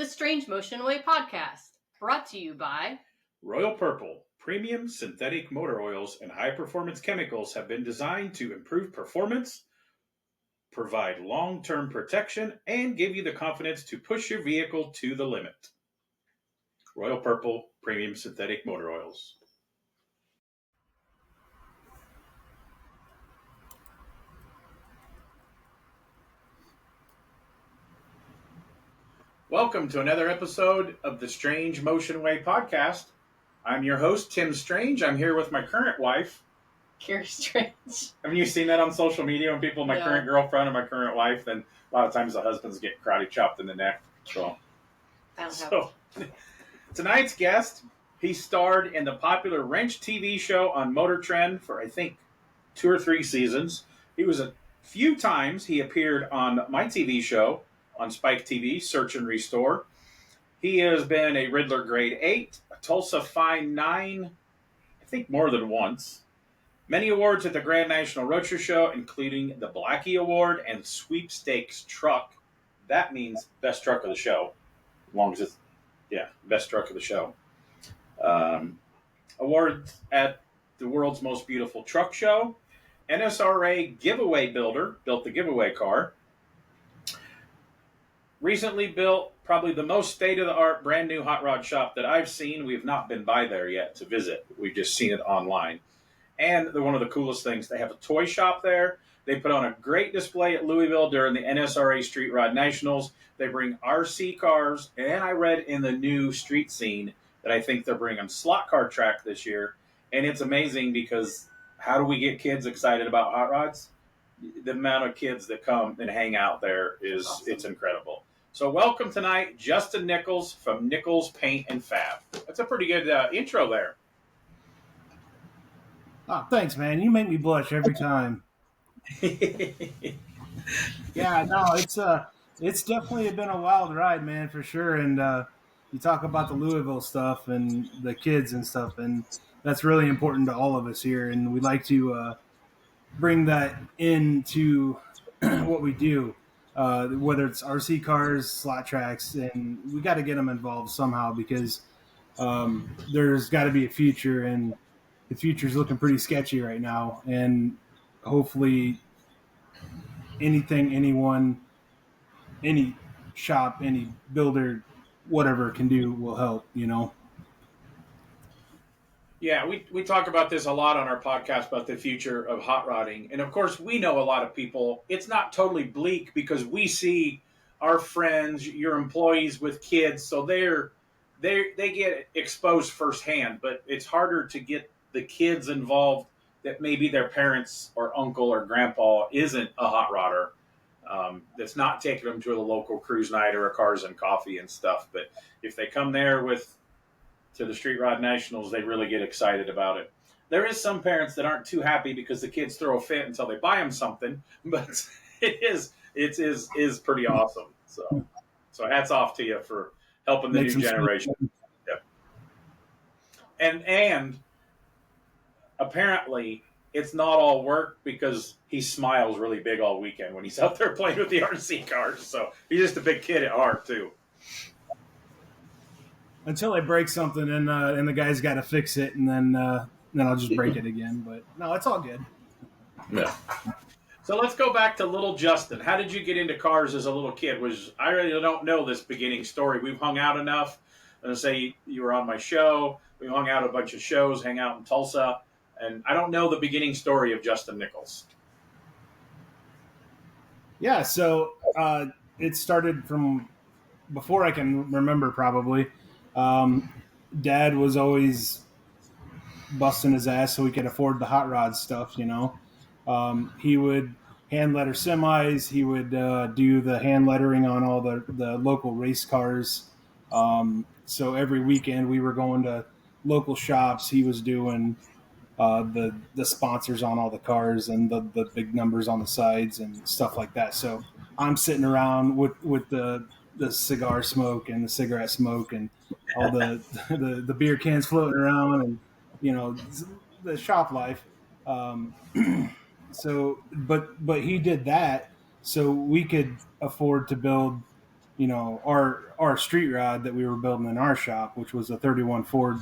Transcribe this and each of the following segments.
The Strange Motion Way podcast, brought to you by Royal Purple. Premium synthetic motor oils and high-performance chemicals have been designed to improve performance, provide long-term protection, and give you the confidence to push your vehicle to the limit. Royal Purple Premium Synthetic Motor Oils. Welcome to another episode of the Strange Motion Way podcast. I'm your host, Tim Strange. I'm here with my current wife, Carrie Strange. Haven't you seen that on social media when people, my current girlfriend and my current wife, then a lot of times the husbands get karate chopped in the neck. So tonight's guest, he starred in the popular Wrench TV show on Motor Trend for, I think, 2 or 3 seasons. He was a few times he appeared on my TV show on Spike TV, Search and Restore. He has been a Riddler Grade 8, a Tulsa Fine 9, I think more than once. Many awards at the Grand National Roadster Show, including the Blackie Award and Sweepstakes Truck. That means Best Truck of the Show. As long as it's, Best Truck of the Show. Awards at the World's Most Beautiful Truck Show. NSRA Giveaway Builder, built the giveaway car. Recently built probably the most state-of-the-art brand new hot rod shop that I've seen. We have not been by there yet to visit. We've just seen it online. And they're one of the coolest things. They have a toy shop there. They put on a great display at Louisville during the NSRA Street Rod Nationals. They bring RC cars. And I read in the new street scene that I think they're bringing slot car track this year. And it's amazing because how do we get kids excited about hot rods? The amount of kids that come and hang out there is awesome. It's incredible. So welcome tonight, Justin Nichols from Nichols Paint and Fab. That's a pretty good intro there. Oh, thanks, man. You make me blush every time. Yeah, no, it's definitely been a wild ride, man, for sure. And you talk about the Louisville stuff and the kids and stuff, and that's really important to all of us here. And we like to bring that into what we do, whether it's RC cars, slot tracks, and we got to get them involved somehow because there's got to be a future, and the future's looking pretty sketchy right now. And hopefully anything, anyone, any shop, any builder, whatever can do will help, you know? Yeah, we talk about this a lot on our podcast about the future of hot rodding. And of course, we know a lot of people. It's not totally bleak because we see our friends, your employees with kids, so they get exposed firsthand. But it's harder to get the kids involved that maybe their parents or uncle or grandpa isn't a hot rodder. That's not taking them to the local cruise night or a cars and coffee and stuff. But if they come there to the Street Rod Nationals, they really get excited about it. There is some parents that aren't too happy because the kids throw a fit until they buy them something, but it is pretty awesome. So hats off to you for helping the new generation. Yeah. And apparently it's not all work because he smiles really big all weekend when he's out there playing with the RC cars. So he's just a big kid at heart too. Until I break something and the guy's got to fix it, and then I'll just break it again. But no, it's all good. Yeah. So let's go back to little Justin. How did you get into cars as a little kid? I really don't know this beginning story. We've hung out enough. I'm going to say you were on my show. We hung out at a bunch of shows, hang out in Tulsa. And I don't know the beginning story of Justin Nichols. Yeah, so it started from before I can remember, probably. Dad was always busting his ass so he could afford the hot rod stuff, you know. He would hand letter semis. He would do the hand lettering on all the local race cars. So every weekend we were going to local shops. He was doing the sponsors on all the cars and the big numbers on the sides and stuff like that. So I'm sitting around with the cigar smoke and the cigarette smoke and all the beer cans floating around and, you know, the shop life. So, but he did that so we could afford to build, our street rod that we were building in our shop, which was a 31 Ford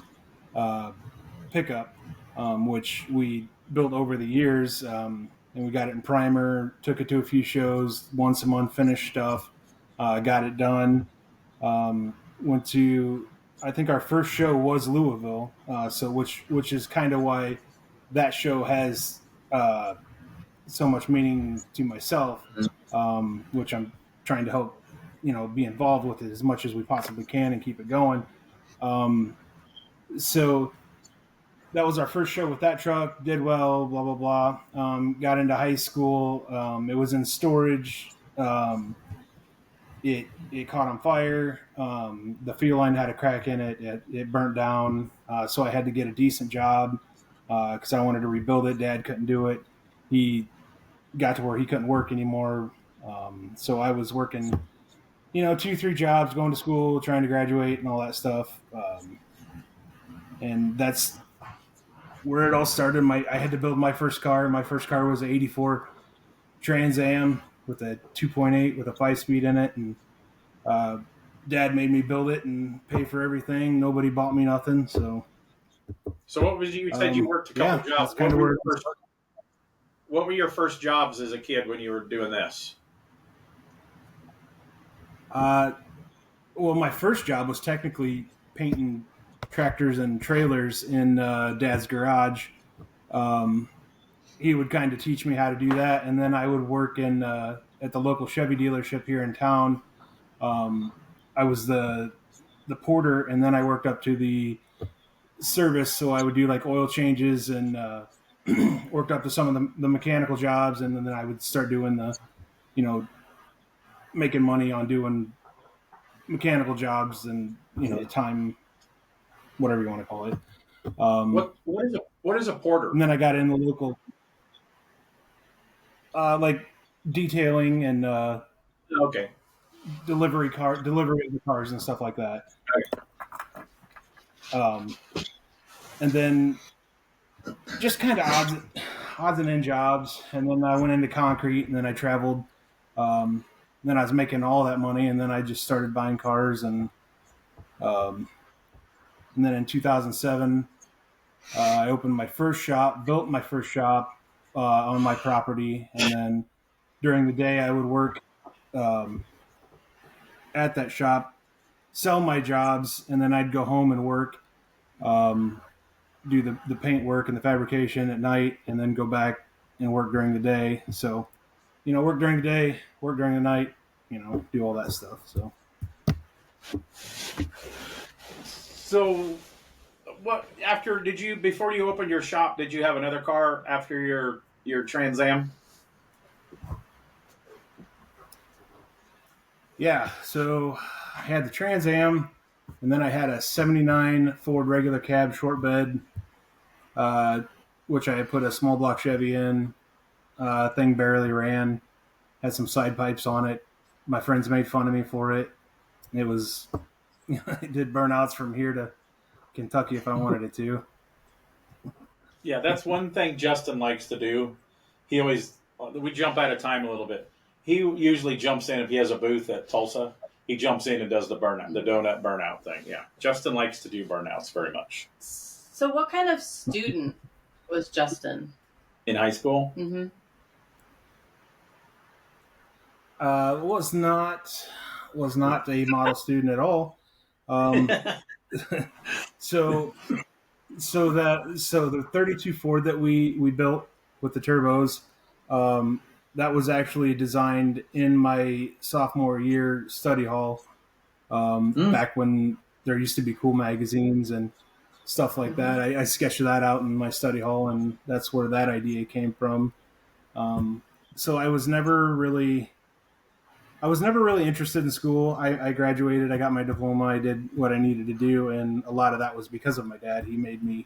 pickup, which we built over the years, and we got it in primer, took it to a few shows, won some unfinished stuff, got it done. Went to, I think our first show was Louisville, so which is kind of why that show has so much meaning to myself, which I'm trying to help, be involved with it as much as we possibly can and keep it going. So that was our first show with that truck. Did well, blah blah blah. Got into high school. It was in storage. It caught on fire. The fuel line had a crack in it. It burnt down. So I had to get a decent job because I wanted to rebuild it. Dad couldn't do it. He got to where he couldn't work anymore. So I was working, 2-3 jobs, going to school, trying to graduate, and all that stuff. And that's where it all started. I had to build my first car. My first car was an '84 Trans Am with a 2.8 with a 5-speed in it, and Dad made me build it and pay for everything. Nobody bought me nothing. So what was you said you worked a couple jobs? What were your first jobs as a kid when you were doing this? Well, my first job was technically painting tractors and trailers in Dad's garage. He would kind of teach me how to do that, and then I would work in at the local Chevy dealership here in town. I was the porter, and then I worked up to the service, so I would do like oil changes and worked up to some of the mechanical jobs, and then I would start doing the, making money on doing mechanical jobs and the time, whatever you want to call it. What is a porter? And then I got in the local, like detailing and okay, delivery of the cars and stuff like that. Okay. And then just kind of odds and end jobs, and then I went into concrete, and then I traveled. Then I was making all that money, and then I just started buying cars, and then in 2007, I opened my first shop, built my first shop on my property, and then during the day I would work at that shop, sell my jobs, and then I'd go home and work, do the paint work and the fabrication at night, and then go back and work during the day. So, work during the day, work during the night, do all that stuff. So what before you opened your shop, did you have another car after your Trans Am? Yeah, so I had the Trans Am, and then I had a '79 Ford regular cab short bed, which I had put a small block Chevy in. Thing barely ran, had some side pipes on it. My friends made fun of me for it. It was, it did burnouts from here to Kentucky if I wanted it to. Yeah, that's one thing Justin likes to do. We jump out of time a little bit. He usually jumps in if he has a booth at Tulsa. He jumps in and does the donut burnout thing. Yeah, Justin likes to do burnouts very much. So what kind of student was Justin? In high school? Mm-hmm. Was not a model student at all. So the 32 Ford that we built with the turbos, that was actually designed in my sophomore year study hall, back when there used to be cool magazines and stuff like that. I sketched that out in my study hall, and that's where that idea came from. So I was never really interested in school. I graduated, I got my diploma, I did what I needed to do, and a lot of that was because of my dad. He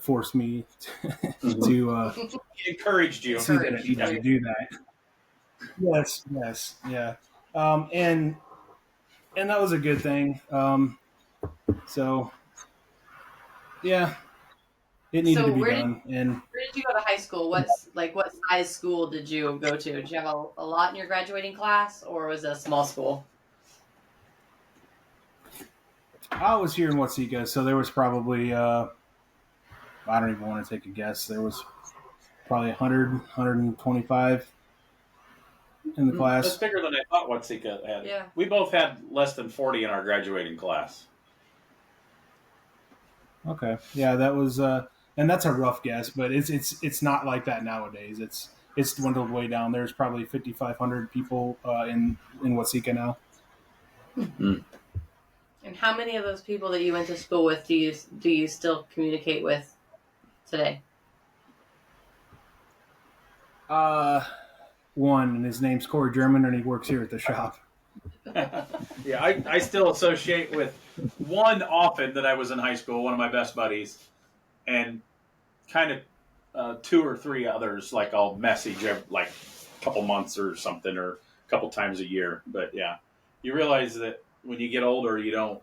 forced me to he encouraged you. See that I needed to do that. Yes, yeah. And that was a good thing. So, yeah. it needed to So be where done. And did you go to high school? What size school did you go to? Did you have a lot in your graduating class, or was it a small school? I was here in Watsika, so there was probably I don't even want to take a guess. There was probably 100, 125 in the That's class. bigger than I thought Watsika had. Yeah. We both had less than 40 in our graduating class. Okay, yeah, that was, and that's a rough guess, but it's not like that nowadays. It's dwindled way down. There's probably 5,500 people in Watsika now. Mm. And how many of those people that you went to school with do you still communicate with today? One, and his name's Corey German, and he works here at the shop. Yeah, I still associate with one often that I was in high school, one of my best buddies, and kind of two or three others, like I'll message like a couple months or something, or a couple times a year. But yeah, you realize that when you get older, you don't,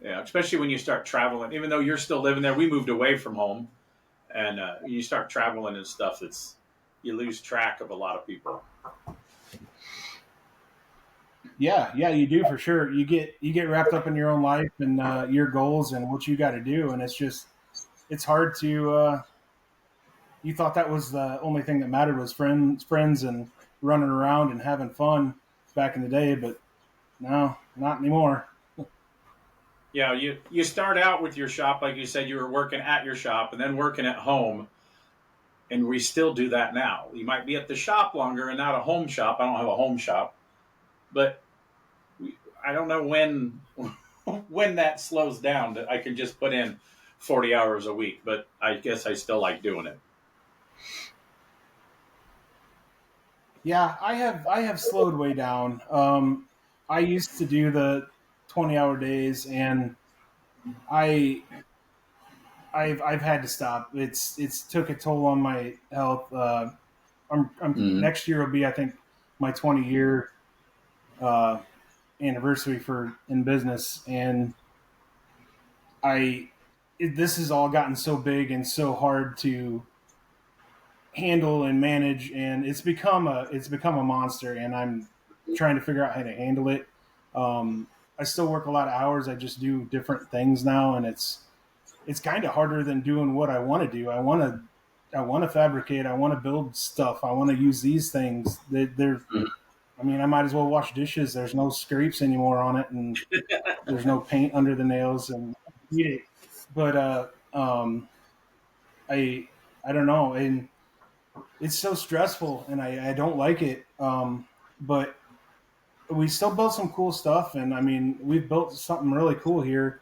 yeah, especially when you start traveling, even though you're still living there, we moved away from home, and you start traveling and stuff, you lose track of a lot of people. Yeah, you do for sure. You get wrapped up in your own life and your goals and what you got to do, and it's hard to. You thought that was the only thing that mattered was friends, and running around and having fun back in the day, but no, not anymore. Yeah, you start out with your shop, like you said, you were working at your shop and then working at home, and we still do that now. You might be at the shop longer and not a home shop. I don't have a home shop, but I don't know when when that slows down that I can just put in 40 hours a week, but I guess I still like doing it. Yeah, I have slowed way down. I used to do the 20-hour days, and I I've had to stop. It's took a toll on my health. Mm-hmm. Next year will be, I think, my 20-year uh, anniversary for in business, and this has all gotten so big and so hard to handle and manage, and it's become a monster, and I'm trying to figure out how to handle it. I still work a lot of hours. I just do different things now, and it's kind of harder than doing what I want to do. I want to fabricate. I want to build stuff. I want to use these things. I mean, I might as well wash dishes. There's no scrapes anymore on it, and there's no paint under the nails, and eat it. But I I don't know, and it's so stressful, and I don't like it. But we still built some cool stuff, and I mean, we've built something really cool here.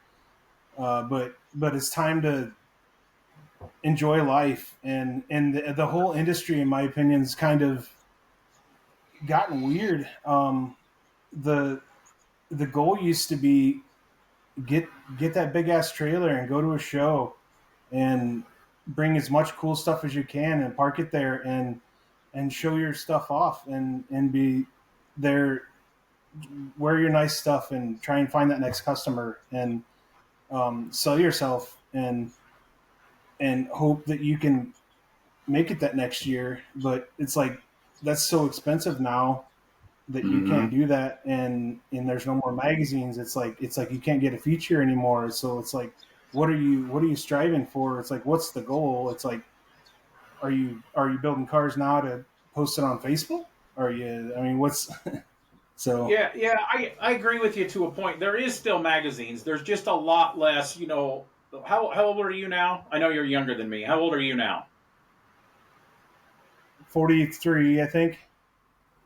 But it's time to enjoy life, and the whole industry, in my opinion, has kind of gotten weird. The the goal used to be get get that big ass trailer and go to a show and bring as much cool stuff as you can and park it there and show your stuff off and be there, wear your nice stuff and try and find that next customer and sell yourself and hope that you can make it that next year. But it's like that's so expensive now that you can't do that, and there's no more magazines. It's like you can't get a feature anymore. So it's like, what are you striving for? It's like, what's the goal? It's like, are you building cars now to post it on Facebook? Are you? I mean, what's so? Yeah, I agree with you to a point. There is still magazines. There's just a lot less. How old are you now? I know you're younger than me. How old are you now? 43, I think.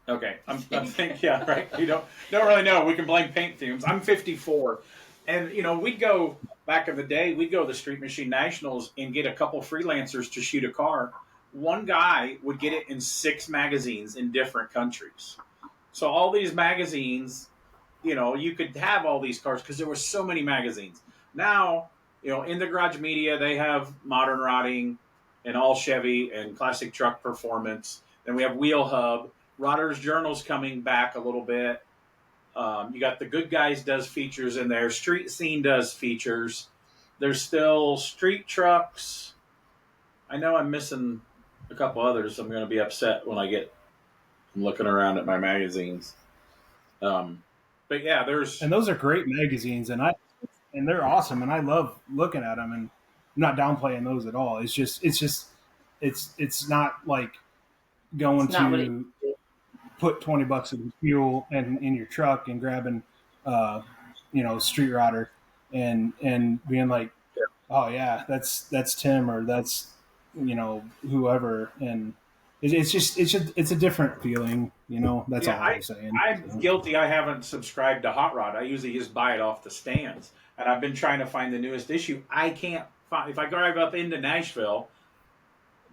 Okay, I'm thinking, yeah, right. You don't really know. We can blame paint fumes. I'm 54, and we'd go back in the day. We'd go to the Street Machine Nationals and get a couple freelancers to shoot a car. One guy would get it in 6 magazines in different countries. So all these magazines, you could have all these cars because there were so many magazines. Now, in the Garage Media, they have Modern Rotting and All Chevy and Classic Truck Performance. Then we have Wheel Hub. Rodder's Journal's coming back a little bit. You got the Good Guys does features in there. Street Scene does features. There's still street trucks. I know I'm missing a couple others. I'm going to be upset when I'm looking around at my magazines. But yeah, there's. And those are great magazines, and they're awesome, and I love looking at them. And I'm not downplaying those at all. It's not like going It's not what it. to put $20 in fuel and in your truck and grabbing, Street Rodder, and being like, oh yeah, that's Tim, or that's whoever, and it's a different feeling. That's Yeah, all I'm saying. I'm So. guilty. I haven't subscribed to Hot Rod. I usually just buy it off the stands, and I've been trying to find the newest issue. I can't find. If I drive up into Nashville,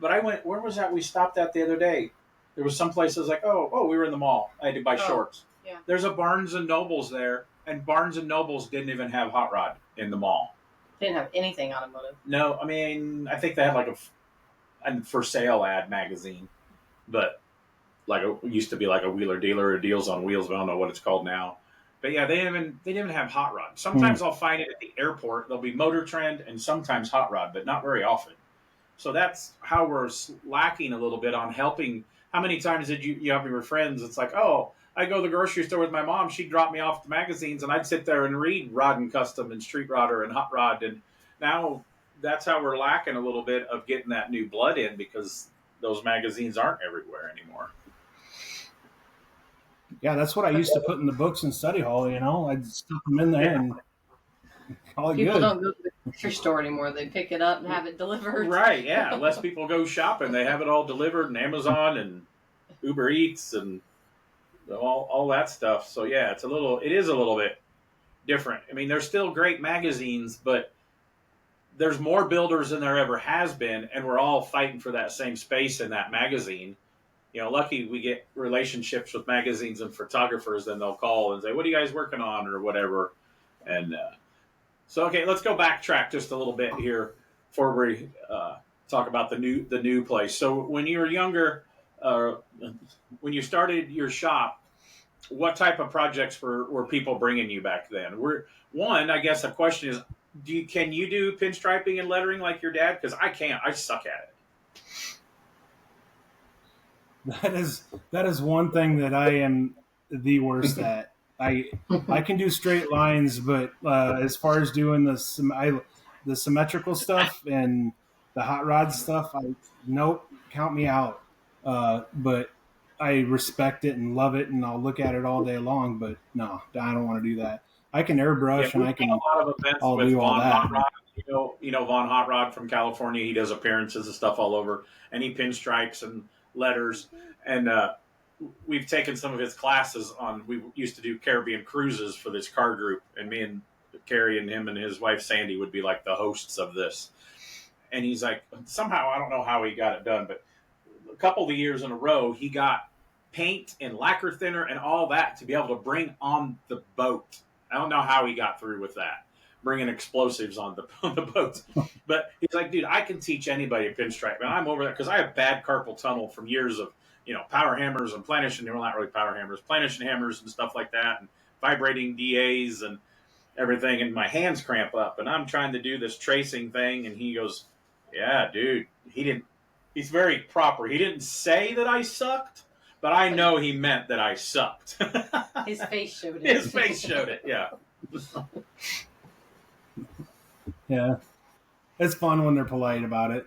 but I went. Where was that? We stopped at the other day. There was some place I was like, oh, we were in the mall. I had to buy shorts. Yeah. There's a Barnes and Nobles there, and Barnes and Nobles didn't even have Hot Rod in the mall. Didn't have anything automotive. No, I mean, I think they had like a for sale ad magazine, but like it used to be like a Wheeler Dealer or Deals on Wheels, but I don't know what it's called now. But yeah, they didn't even have Hot Rod. Sometimes I'll find it at the airport. There'll be Motor Trend and sometimes Hot Rod, but not very often. So that's how we're lacking a little bit on helping. How many times did you have your friends? It's like, oh, I go to the grocery store with my mom. She'd drop me off the magazines, and I'd sit there and read Rod and Custom and Street Rodder and Hot Rod. And now that's how we're lacking a little bit of getting that new blood in, because those magazines aren't everywhere anymore. Yeah, that's what I used to put in the books in study hall. I'd stuff them in there and call it People good. don't go to the grocery store anymore. They pick it up and have it delivered. Right, yeah. Less people go shopping. They have it all delivered in Amazon and Uber Eats and all that stuff. So yeah, it is a little bit different. I mean, there's still great magazines, but there's more builders than there ever has been, and we're all fighting for that same space in that magazine. Lucky we get relationships with magazines and photographers, then they'll call and say, what are you guys working on, or whatever. And so, okay, let's go backtrack just a little bit here before we talk about the new place. So when you were younger, when you started your shop, what type of projects were people bringing you back then? I guess the question is, can you do pinstriping and lettering like your dad? Because I can't. I suck at it. That is one thing that I am the worst at. I can do straight lines, but as far as doing the symmetrical stuff and the hot rod stuff, nope, count me out. But I respect it and love it, and I'll look at it all day long. But no, I don't want to do that. I can airbrush, and I can. A lot of events I'll with do all Von that. Hot Rod. Von Hot Rod from California. He does appearances and stuff all over, and he pinstripes and letters. And we've taken some of his classes on. We used to do Caribbean cruises for this car group, and me and Carrie and him and his wife Sandy would be like the hosts of this. And he's like, somehow, I don't know how he got it done, but a couple of years in a row, he got paint and lacquer thinner and all that to be able to bring on the boat. I don't know how he got through with that, bringing explosives on the boats. But he's like, dude, I can teach anybody a pinstripe. And I'm over there because I have bad carpal tunnel from years of, power hammers and planishing, well, not really power hammers, planishing hammers and stuff like that, and vibrating DAs and everything. And my hands cramp up, and I'm trying to do this tracing thing. And he goes, yeah, dude, he's very proper. He didn't say that I sucked, but I know he meant that I sucked. His face showed it. His face showed it, yeah. Yeah. It's fun when they're polite about it.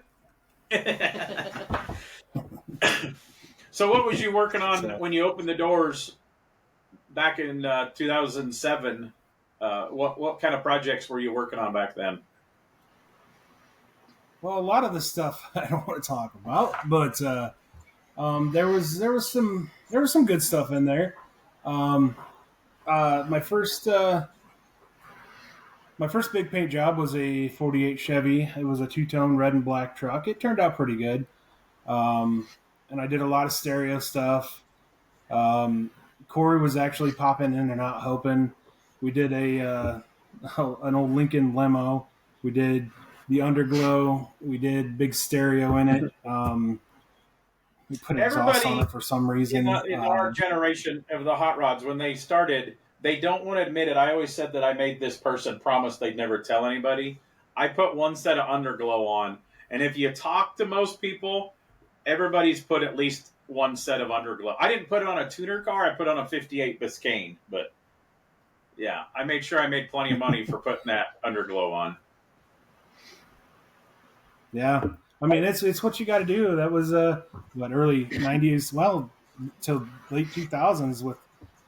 So what was you working on when you opened the doors back in 2007? What kind of projects were you working on back then? Well, a lot of the stuff I don't want to talk about, but there was some good stuff in there. My first big paint job was a 48 Chevy. It was a two-tone red and black truck. It turned out pretty good. And I did a lot of stereo stuff. Corey was actually popping in and out helping. We did an old Lincoln limo. We did the underglow. We did big stereo in it. We put exhaust on it for some reason. In our generation of the hot rods, when they started, they don't want to admit it. I always said that I made this person promise they'd never tell anybody. I put one set of underglow on, and if you talk to most people, everybody's put at least one set of underglow. I didn't put it on a tuner car. I put it on a '58 Biscayne, but yeah, I made sure I made plenty of money for putting that underglow on. Yeah, I mean it's what you got to do. That was what, early '90s, well, till late 2000s with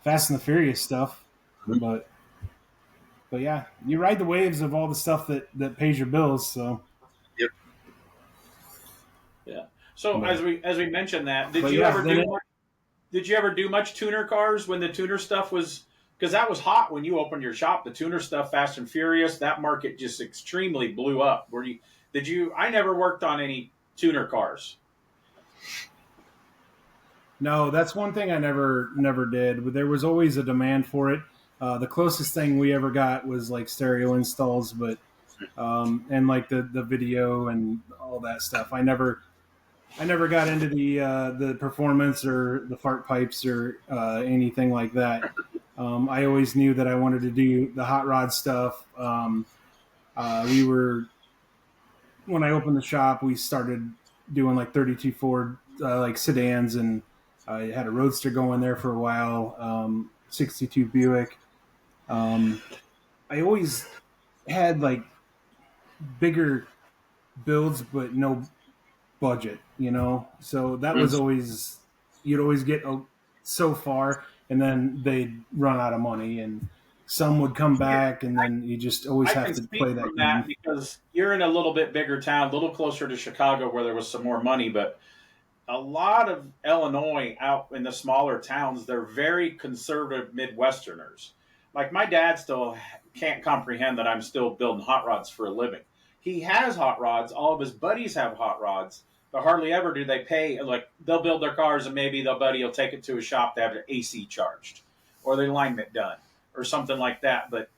Fast and the Furious stuff. But yeah, you ride the waves of all the stuff that pays your bills. So Yep. Yeah. So but, as we mentioned that, did you ever do much tuner cars when the tuner stuff was, because that was hot when you opened your shop, the tuner stuff, Fast and Furious, that market just extremely blew up. I never worked on any tuner cars. No, that's one thing I never did. There was always a demand for it. The closest thing we ever got was like stereo installs, but and like the video and all that stuff. I never got into the performance or the fart pipes or anything like that. I always knew that I wanted to do the hot rod stuff. We were When I opened the shop, we started doing like 32 Ford like sedans, and I had a Roadster going there for a while. 62 Buick. I always had like bigger builds, but no budget, So that was always, you'd always get so far, and then they'd run out of money, and some would come back, and then you just always I have can to speak play that from game. that because you're in a little bit bigger town, a little closer to Chicago where there was some more money, but a lot of Illinois out in the smaller towns, they're very conservative Midwesterners. Like my dad still can't comprehend that I'm still building hot rods for a living. He has hot rods. All of his buddies have hot rods, but hardly ever do they pay. Like they'll build their cars and maybe their buddy will take it to a shop to have their AC charged or the alignment done or something like that. But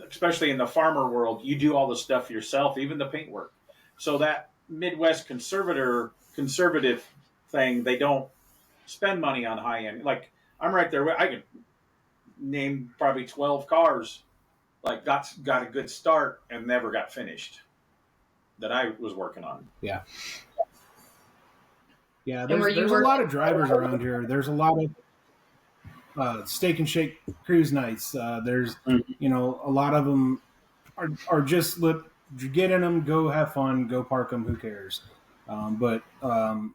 especially in the farmer world, you do all the stuff yourself, even the paint work. So that Midwest conservative thing, they don't spend money on high end. Like I'm right there. I could name probably 12 cars like got a good start and never got finished that I was working on. Yeah. Yeah, And there's a lot of drivers around here. There's a lot of steak and shake cruise nights. There's, a lot of them are just get in them, go have fun, go park them. Who cares? But now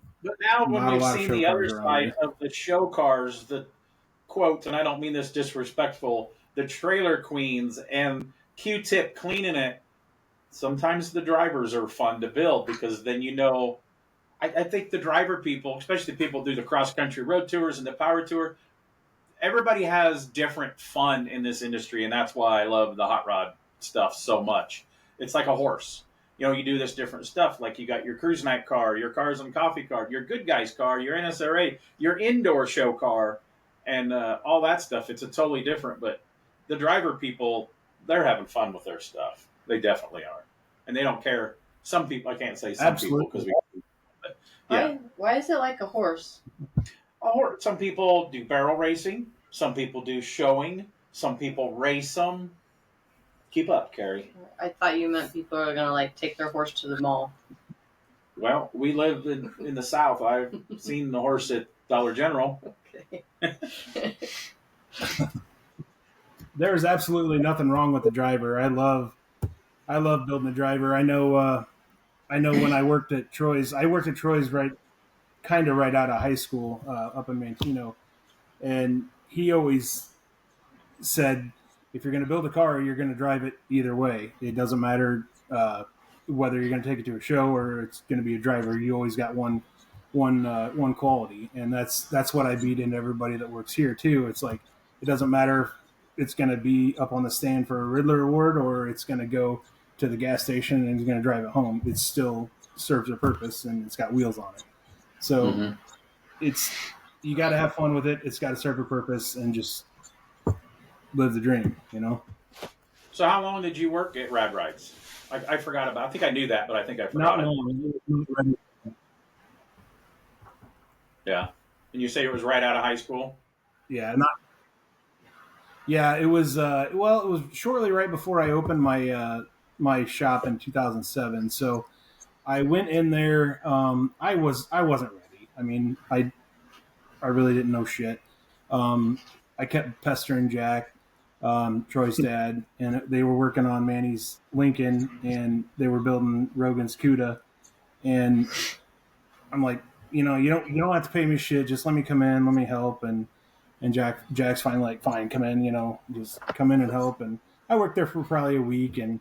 when we've seen the other side of the show cars, the quote, and I don't mean this disrespectful, the trailer queens and Q-tip cleaning it, sometimes the drivers are fun to build because then I think the driver people, especially the people who do the cross-country road tours and the power tour, everybody has different fun in this industry, and that's why I love the hot rod stuff so much. It's like a horse. You do this different stuff. Like you got your cruise night car, your cars and coffee car, your good guys car, your NSRA, your indoor show car, and all that stuff. It's a totally different. But the driver people, they're having fun with their stuff. They definitely are, and they don't care. Some people, I can't say some people because yeah. Why is it like a horse? Some people do barrel racing. Some people do showing. Some people race them. Keep up, Carrie. I thought you meant people are going to like take their horse to the mall. Well, we live in the South. I've seen the horse at Dollar General. Okay. There's absolutely nothing wrong with the driver. I love building a driver. I know when I worked at Troy's right out of high school up in Mantino, and he always said, if you're going to build a car, you're going to drive it either way. It doesn't matter whether you're going to take it to a show or it's going to be a driver. You always got one quality, and that's what I beat into everybody that works here too. It's like it doesn't matter if it's going to be up on the stand for a Riddler Award or it's going to go to the gas station and it's going to drive it home. It still serves a purpose and it's got wheels on it. So you got to have fun with it. It's got to serve a purpose and just live the dream, So how long did you work at Rad Rides? I forgot about. I think I knew that, but I think I forgot. Not long. Yeah, and you say it was right out of high school. Yeah, it was. It was shortly right before I opened my my shop in 2007. So I went in there. I wasn't ready. I mean, I really didn't know shit. I kept pestering Jack, Troy's dad, and they were working on Manny's Lincoln, and they were building Rogan's Cuda. And I'm like, you don't have to pay me shit. Just let me come in, let me help. And Jack's finally like, fine, come in. Just come in and help. And I worked there for probably a week, and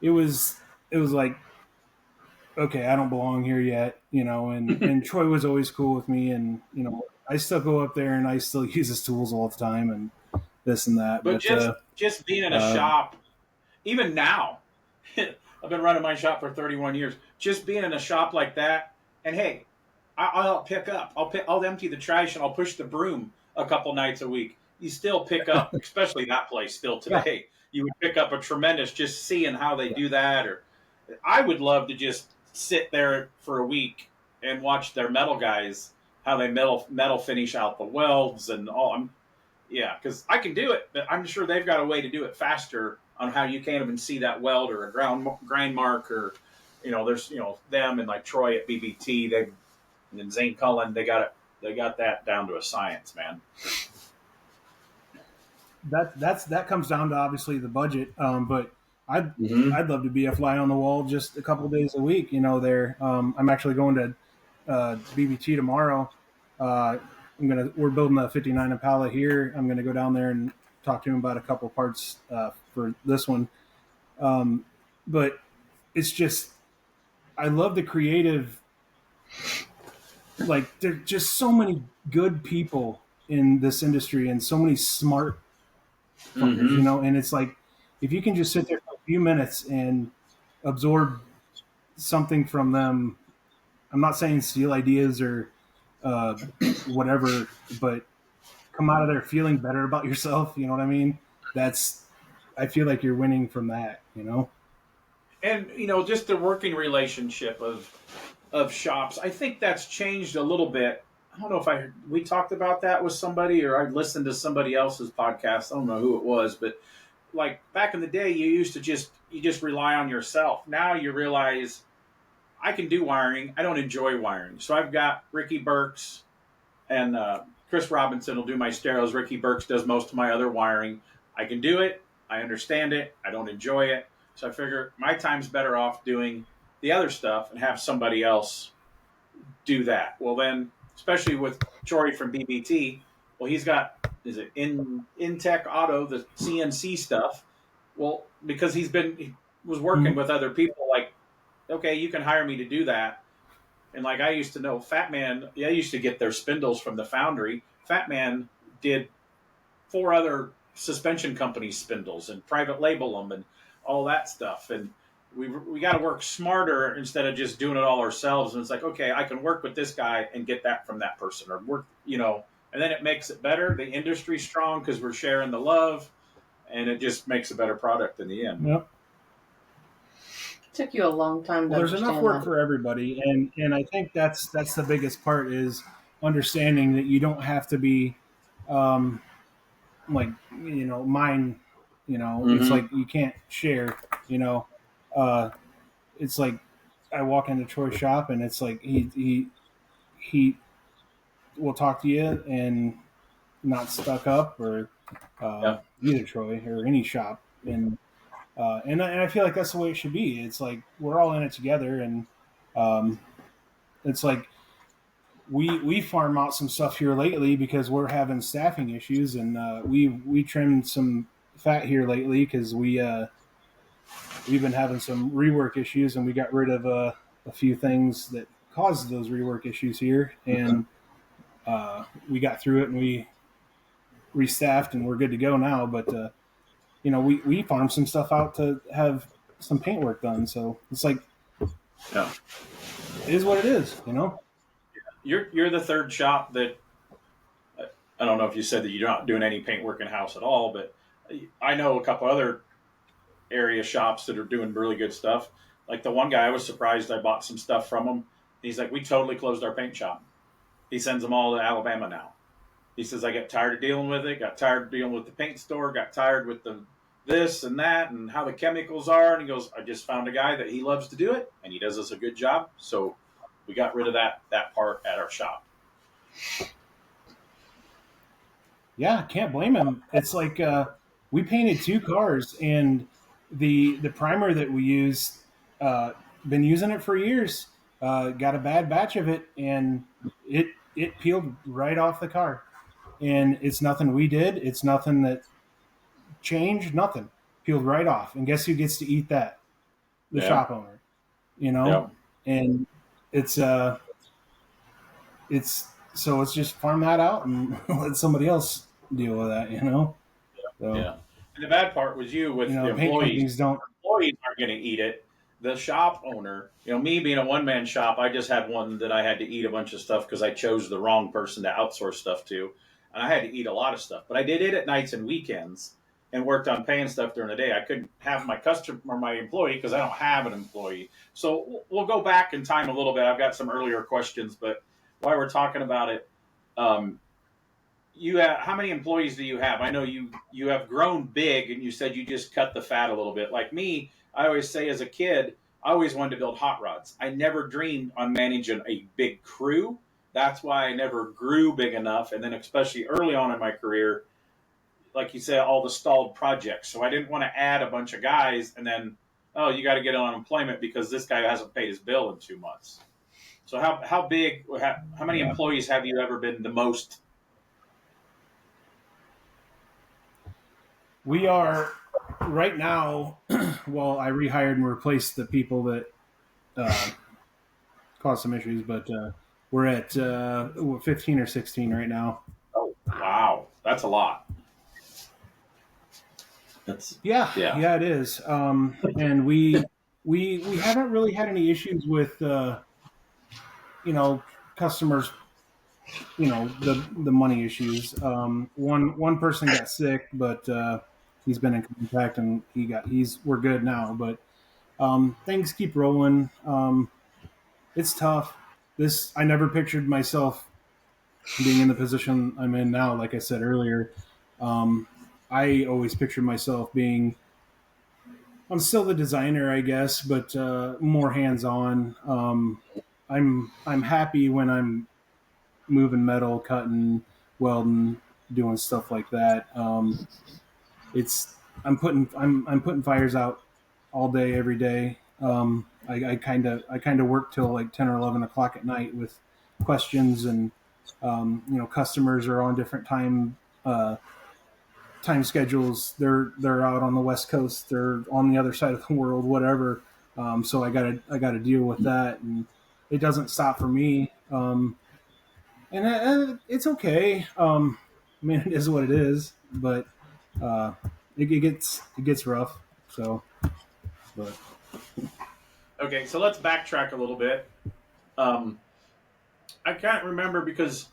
it was like, okay, I don't belong here yet, and Troy was always cool with me, and I still go up there and I still use his tools all the time and this and that. But But just being in a uh, shop, even now, I've been running my shop for 31 years. Just being in a shop like that, and hey, I'll pick up. I'll empty the trash and I'll push the broom a couple nights a week. You still pick up, especially that place still yeah, today. You would pick up a tremendous just seeing how they do that. Or I would love to just sit there for a week and watch their metal guys how they metal finish out the welds and all. Yeah, because I can do it, but I'm sure they've got a way to do it faster on how you can't even see that weld or a grind mark or, there's them and like Troy at BBT, they and Zane Cullen, they got that down to a science, man. that comes down to obviously the budget. But Mm-hmm. I'd love to be a fly on the wall just a couple days a week. There, I'm actually going to BBT tomorrow. We're building a 59 Impala here. I'm gonna go down there and talk to him about a couple parts for this one. Um, but it's just I love the creative. Like there's just so many good people in this industry and so many smart fuckers, Mm-hmm. and it's like if you can just sit there for a few minutes and absorb something from them. I'm not saying steal ideas or uh, whatever, but come out of there feeling better about yourself. You know what I mean? That's I feel like you're winning from that. And just the working relationship of shops. I think that's changed a little bit. I don't know if we talked about that with somebody or I listened to somebody else's podcast. I don't know who it was, but like back in the day, you just rely on yourself. Now you realize I can do wiring. I don't enjoy wiring, so I've got Ricky Burks and Chris Robinson will do my stereos. Ricky Burks does most of my other wiring. I can do it. I understand it. I don't enjoy it, so I figure my time's better off doing the other stuff and have somebody else do that. Well, then, especially with Troy from BBT, well, he's got is it in Tech Auto the CNC stuff. Well, because he was working Mhm. with other people, like okay, you can hire me to do that. And like I used to know, Fat Man, I used to get their spindles from the foundry. Fat Man did 4 other suspension company spindles and private label them and all that stuff. And we got to work smarter instead of just doing it all ourselves. And it's like, okay, I can work with this guy and get that from that person, or and then it makes it better. The industry's strong because we're sharing the love, and it just makes a better product in the end. Yep. Took you a long time to Well, there's enough understand work that. for everybody, and I think that's the biggest part is understanding that you don't have to be um, like mine. It's Mm-hmm. like you can't share. You know, uh, it's like I walk into Troy's shop and it's like he will talk to you and not stuck up or Yeah. either Troy or any shop and I feel like that's the way it should be. It's like we're all in it together and um, it's like we farm out some stuff here lately because we're having staffing issues and we trimmed some fat here lately because we've been having some rework issues and we got rid of a few things that caused those rework issues here and we got through it and we restaffed and we're good to go now. But we farmed some stuff out to have some paint work done. So it's like Yeah. it is what it is. You're the third shop that I don't know if you said that you're not doing any paint work in house at all, but I know a couple other area shops that are doing really good stuff. Like the one guy, I was surprised I bought some stuff from him. He's like, we totally closed our paint shop. He sends them all to Alabama now. He says, I got tired of dealing with it, got tired of dealing with the paint store, got tired with the this and that and how the chemicals are. And he goes, I just found a guy that he loves to do it and he does us a good job. So we got rid of that part at our shop. Yeah, can't blame him. It's like we painted 2 cars, and the primer that we used, been using it for years. Got a bad batch of it, and it peeled right off the car. And it's nothing we did. It's nothing that changed. Nothing peeled right off. And guess who gets to eat that? The Yeah. shop owner. You know, Yeah. and it's it's so let's just farm that out and let somebody else deal with that. So. Yeah. And the bad part was you with the The paint employees. companies don't. Employees aren't going to eat it. The shop owner, me being a one man shop, I just had one that I had to eat a bunch of stuff because I chose the wrong person to outsource stuff to. And I had to eat a lot of stuff. But I did it at nights and weekends and worked on paying stuff during the day. I couldn't have my customer or my employee because I don't have an employee. So we'll go back in time a little bit. I've got some earlier questions, but while we're talking about it, um, you have how many employees do you have? I know you have grown big, and you said you just cut the fat a little bit. Like me, I always say as a kid, I always wanted to build hot rods. I never dreamed on managing a big crew. That's why I never grew big enough. And then especially early on in my career, like you said, all the stalled projects. So I didn't want to add a bunch of guys and then, oh, you got to get on unemployment because this guy hasn't paid his bill in 2 months. So how big, how many employees have you ever been the most? We are right now. Well, I rehired and replaced the people that caused some issues, but we're at 15 or 16 right now. Oh, wow. That's a lot. Yeah, it is. And we haven't really had any issues with customers. The money issues. One person got sick, but he's been in contact and we're good now. But things keep rolling. It's tough. I never pictured myself being in the position I'm in now. Like I said earlier, I always pictured myself being. I'm still the designer, I guess, but more hands on. I'm happy when I'm moving metal, cutting, welding, doing stuff like that. It's I'm putting fires out all day, every day. I kind of work till like 10 or 11 o'clock at night with questions, and customers are on different time schedules. They're out on the West Coast. They're on the other side of the world, whatever. So I gotta deal with that, and it doesn't stop for me. And it's okay. I mean, it is what it is, but it gets rough. So, but Okay, so let's backtrack a little bit. Um, I can't remember because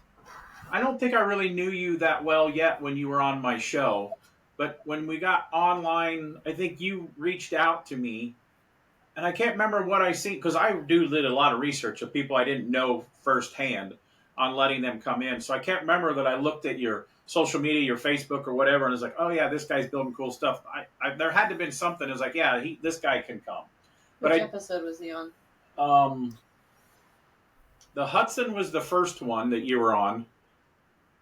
I don't think I really knew you that well yet when you were on my show. But when we got online, I think you reached out to me, and I can't remember what I seen because I did a lot of research of people I didn't know firsthand on letting them come in. So I can't remember that I looked at your social media, your Facebook or whatever, and was like, oh yeah, this guy's building cool stuff. There had to have been something. It was like, yeah, this guy can come. But Which episode was he on? The Hudson was the first one that you were on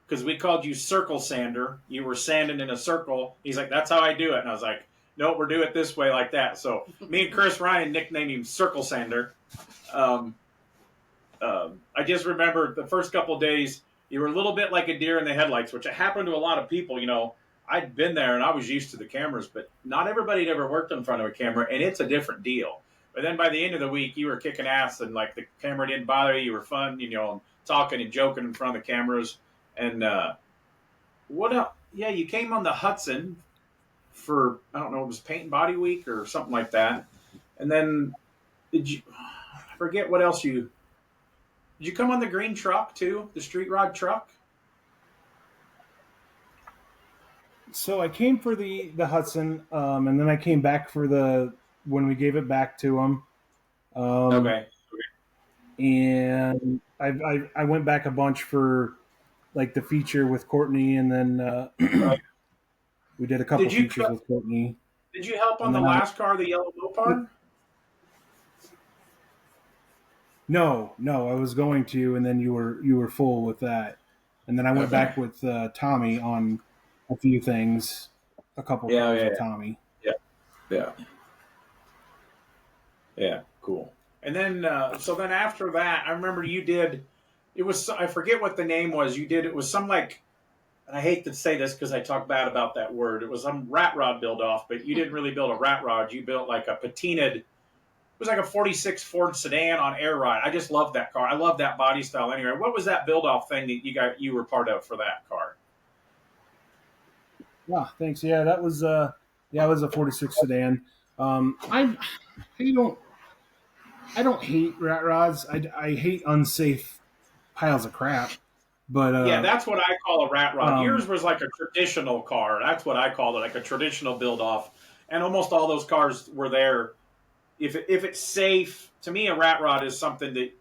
because we called you Circle Sander. You were sanding in a circle. He's like, that's how I do it. And I was like, no, we're doing it this way like that. So me and Chris Ryan nicknamed him Circle Sander. I just remember the first couple of days, you were a little bit like a deer in the headlights, which happened to a lot of people. I'd been there and I was used to the cameras, but not everybody had ever worked in front of a camera, and it's a different deal. But then by the end of the week, you were kicking ass, and like the camera didn't bother you. You were fun, talking and joking in front of the cameras. And what else? Yeah, you came on the Hudson for, I don't know, it was Paint and Body Week or something like that. And then I forget what else did you come on the green truck too? The street rod truck? so I came for the Hudson, and then I came back for when we gave it back to him. Okay. And I went back a bunch for like the feature with Courtney, and then We did a couple features with Courtney. Did you help on And the then last car, the yellow Mopar? No, I was going to, and then you were full with that, and then I went back with Tommy on a few things, a couple cars with Tommy. Yeah, cool. And then, so then after that, I remember you did. It was, I forget what the name was. You did, it was some like, and I hate to say this because I talk bad about that word. It was some rat rod build off, but you didn't really build a rat rod. You built like a patinaed. It was like a 46 Ford sedan on air ride. I just love that car. I love that body style anyway. What was that build off thing that you were part of for that car? Yeah, thanks. Yeah, that was it was a 46 sedan. I don't hate rat rods. I hate unsafe piles of crap. But yeah, that's what I call a rat rod. Yours was like a traditional car. That's what I called it, like a traditional build off. And almost all those cars were there. If it's safe, to me, a rat rod is something that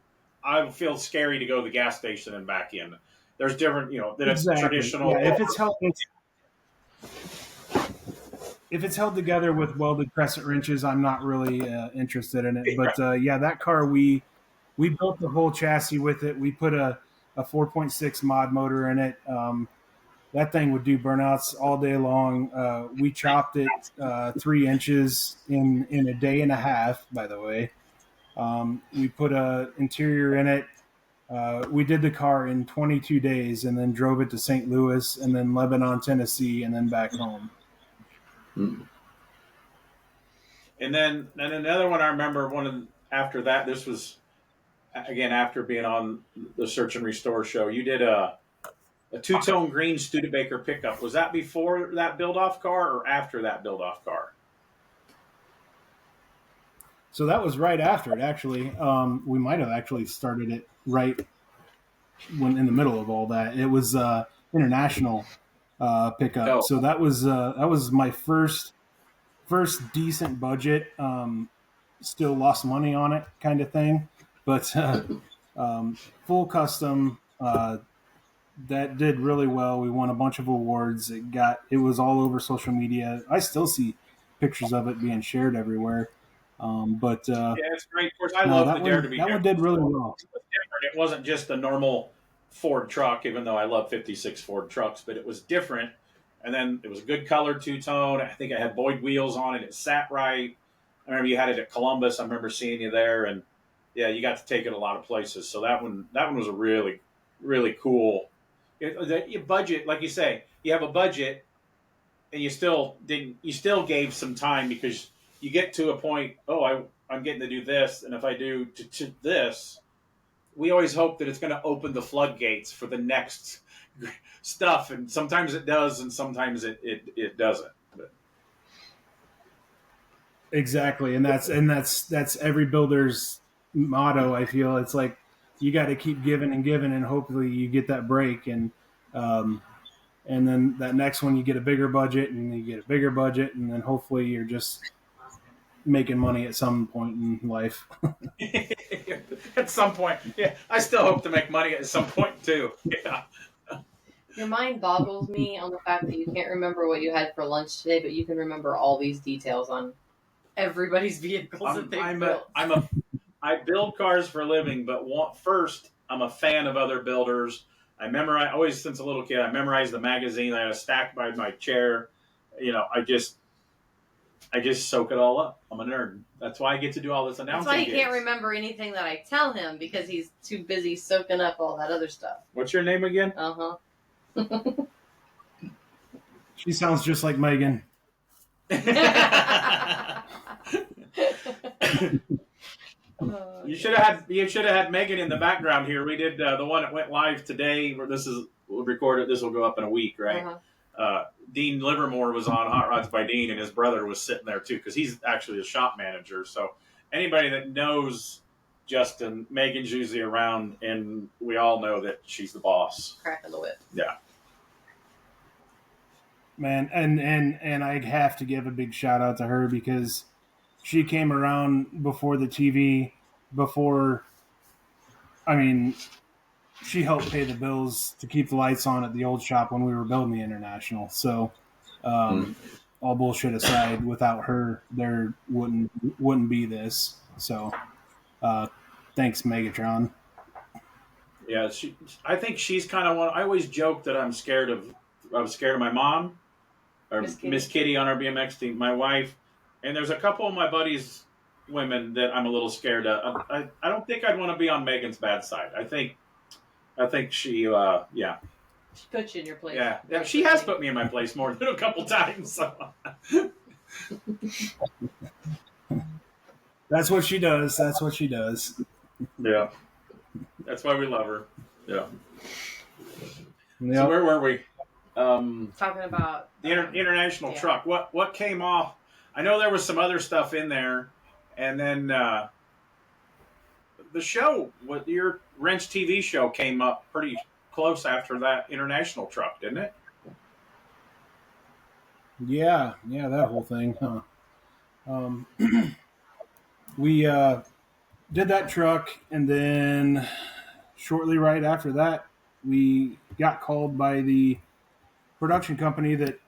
I feel scary to go to the gas station and back in. There's different, that it's traditional. Yeah, if it's held together with welded crescent wrenches, I'm not really interested in it. But that car we built the whole chassis with it. We put a 4.6 mod motor in it. That thing would do burnouts all day long. We chopped it 3 inches in a day and a half, by the way. We put a interior in it. We did the car in 22 days and then drove it to St. Louis and then Lebanon, Tennessee, and then back home. And then another one I remember, after that, this was, again, after being on the Search and Restore show, you did a two-tone green Studebaker pickup. Was that before that build-off car or after that build-off car? So that was right after it, actually. We might have actually started it right when in the middle of all that. It was international pickup. Oh. So that was my first decent budget. Still lost money on it, kind of thing, but full custom. That did really well. We won a bunch of awards. It was all over social media. I still see pictures of it being shared everywhere. Yeah, it's great. Of course, I love the Dare to Be. That one did really well. It was different. It wasn't just a normal Ford truck, even though I love 56 Ford trucks, but it was different. And then it was a good color two-tone. I think I had Boyd wheels on it. It sat right. I remember you had it at Columbus. I remember seeing you there, and yeah, you got to take it a lot of places. So that one was a really, really cool. Your budget, like you say, you have a budget, and you still gave some time because you get to a point. Oh, I'm getting to do this, and if I do to this, we always hope that it's going to open the floodgates for the next stuff, and sometimes it does, and sometimes it doesn't. But. Exactly, and that's every builder's motto. I feel it's like you got to keep giving and giving, and hopefully you get that break, and then that next one you get a bigger budget, and you get a bigger budget, and then hopefully you're just making money at some point in life. At some point, yeah. I still hope to make money at some point too. Yeah. Your mind boggles me on the fact that you can't remember what you had for lunch today, but you can remember all these details on everybody's vehicles that they built. I build cars for a living, but first, I'm a fan of other builders. I memorize, always since a little kid, I memorized the magazine. I had a stack by my chair. I just soak it all up. I'm a nerd. That's why I get to do all this announcing. That's why he can't remember anything that I tell him because he's too busy soaking up all that other stuff. What's your name again? She sounds just like Megan. You should have had Megan in the background here. We did the one that went live today. Where we'll record it. This will go up in a week, right? Dean Livermore was on Hot Rods by Dean, and his brother was sitting there too because he's actually a shop manager. So anybody that knows Justin, Megan's usually around, and we all know that she's the boss. Cracking the whip. Yeah. Man, and I'd have to give a big shout out to her because she came around before the TV, she helped pay the bills to keep the lights on at the old shop when we were building the International. So All bullshit aside, without her, there wouldn't be this. So, thanks, Megatron. Yeah, I think she's kind of one. I always joke that I'm scared of my mom or Miss Kitty on our BMX team, my wife, and there's a couple of my buddies, women that I'm a little scared of. I don't think I'd want to be on Megan's bad side. I think she, yeah. She put you in your place. Yeah, she has put me in my place more than a couple times. So. That's what she does. That's what she does. Yeah. That's why we love her. Yeah. Yep. So where were we? Talking about the international truck. What came off? I know there was some other stuff in there, and then the show, what your Wrench TV show, came up pretty close after that international truck, didn't it? Yeah, that whole thing. Huh? We did that truck, and then shortly right after that, we got called by the production company that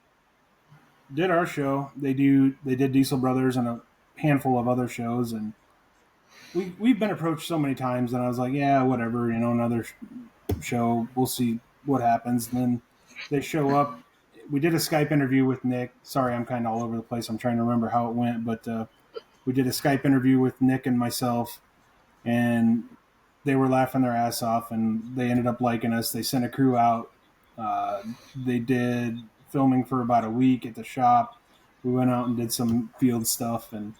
did our show. They did Diesel Brothers and a handful of other shows, and we've been approached so many times, and I was like, yeah, whatever, another show. We'll see what happens. And then they show up. We did a Skype interview with Nick. Sorry, I'm kind of all over the place. I'm trying to remember how it went, but we did a Skype interview with Nick and myself, and they were laughing their ass off, and they ended up liking us. They sent a crew out. They did filming for about a week at the shop. We went out and did some field stuff, and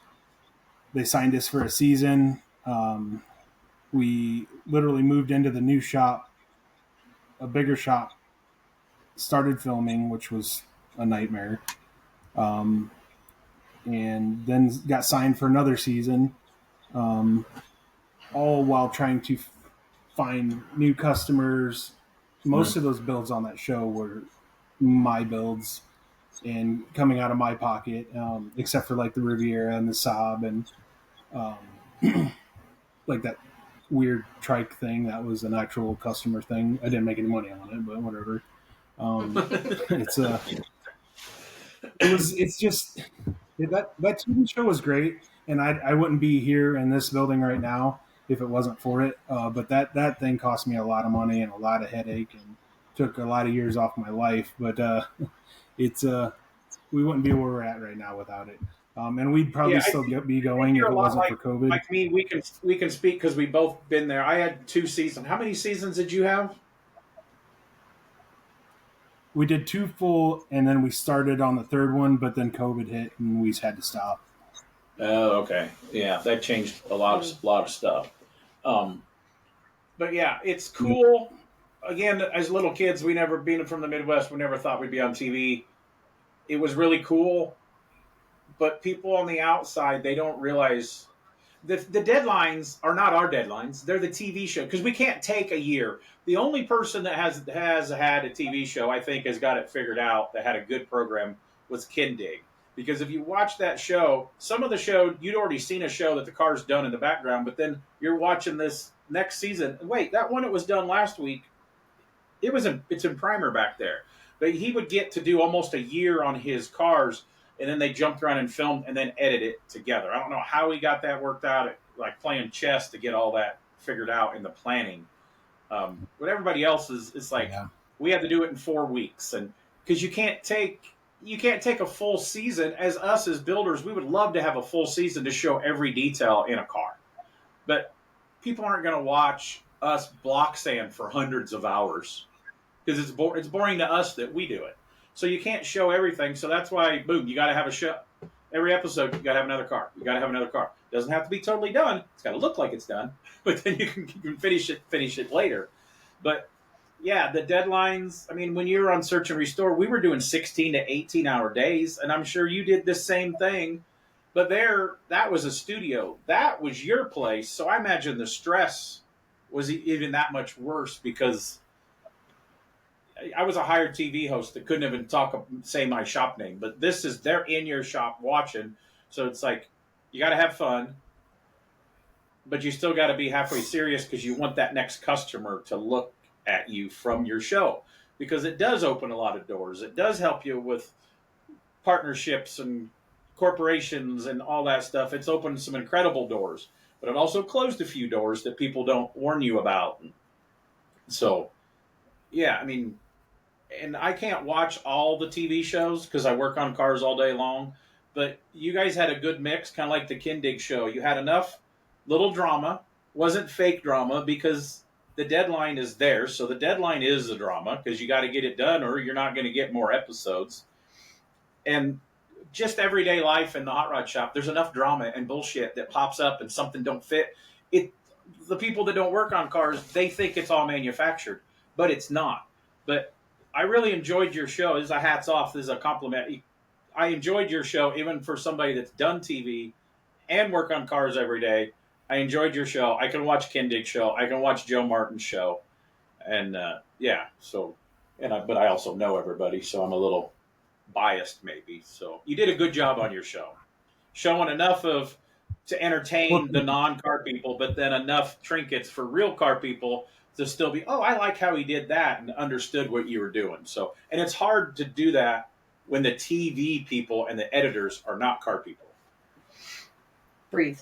they signed us for a season. We literally moved into the new shop, a bigger shop, started filming, which was a nightmare. And then got signed for another season, all while trying to find new customers. Most of those builds on that show were my builds and coming out of my pocket, except for like the Riviera and the Saab and like that weird trike thing. That was an actual customer thing. I didn't make any money on it, but whatever. It's just that TV show was great, and I wouldn't be here in this building right now if it wasn't for it. But that thing cost me a lot of money and a lot of headache, and took a lot of years off my life. But it's we wouldn't be where we're at right now without it. And we'd probably still be going if it wasn't for COVID. Like me, we can speak because we both been there. I had 2 seasons. How many seasons did you have? We did 2 full, and then we started on the 3rd one, but then COVID hit, and we had to stop. Oh, okay. Yeah, that changed a lot of stuff. But yeah, it's cool. Again, as little kids, we never, being from the Midwest, we never thought we'd be on TV. It was really cool. But people on the outside, they don't realize the deadlines are not our deadlines. They're the TV show, because we can't take a year. The only person that has had a TV show, I think, has got it figured out, that had a good program, was Kindig. Because if you watch that show, some of the show, you'd already seen a show that the car's done in the background, but then you're watching this next season. Wait, that one that was done last week, it's in primer back there. But he would get to do almost a year on his cars, and then they jumped around and filmed and then edit it together. I don't know how he got that worked out, like playing chess to get all that figured out in the planning. But everybody else is like, we had to do it in 4 weeks, and because you can't take a full season. As builders, we would love to have a full season to show every detail in a car, but people aren't going to watch us block sand for hundreds of hours because it's boring to us that we do it. So you can't show everything. So that's why, boom, you got to have a show. Every episode, you got to have another car. You got to have another car. It doesn't have to be totally done. It's got to look like it's done, but then you can finish it later. But yeah, the deadlines. I mean, when you were on Search and Restore, we were doing 16 to 18-hour days, and I'm sure you did the same thing. But that was a studio. That was your place. So I imagine the stress was even that much worse, because I was a hired TV host that couldn't even say my shop name. But they're in your shop watching. So it's like, you got to have fun, but you still got to be halfway serious because you want that next customer to look at you from your show, because it does open a lot of doors. It does help you with partnerships and corporations and all that stuff. It's opened some incredible doors, but it also closed a few doors that people don't warn you about. So, yeah, I mean, and I can't watch all the TV shows because I work on cars all day long. But you guys had a good mix, kind of like the Kindig show. You had enough little drama, wasn't fake drama because the deadline is there. So the deadline is the drama because you got to get it done or you're not going to get more episodes. And just everyday life in the hot rod shop, there's enough drama and bullshit that pops up and something don't fit. It, the people that don't work on cars, they think it's all manufactured, but it's not. But I really enjoyed your show. This is a hats off. This is a compliment. I enjoyed your show, even for somebody that's done TV and work on cars every day. I enjoyed your show. I can watch Kindig's show. I can watch Joe Martin's show, and yeah. So, but I also know everybody, so I'm a little biased, maybe. So you did a good job on your show, showing enough of to entertain the non-car people, but then enough trinkets for real car people to still be, oh, I like how he did that and understood what you were doing. So, and it's hard to do that when the TV people and the editors are not car people. Breathe.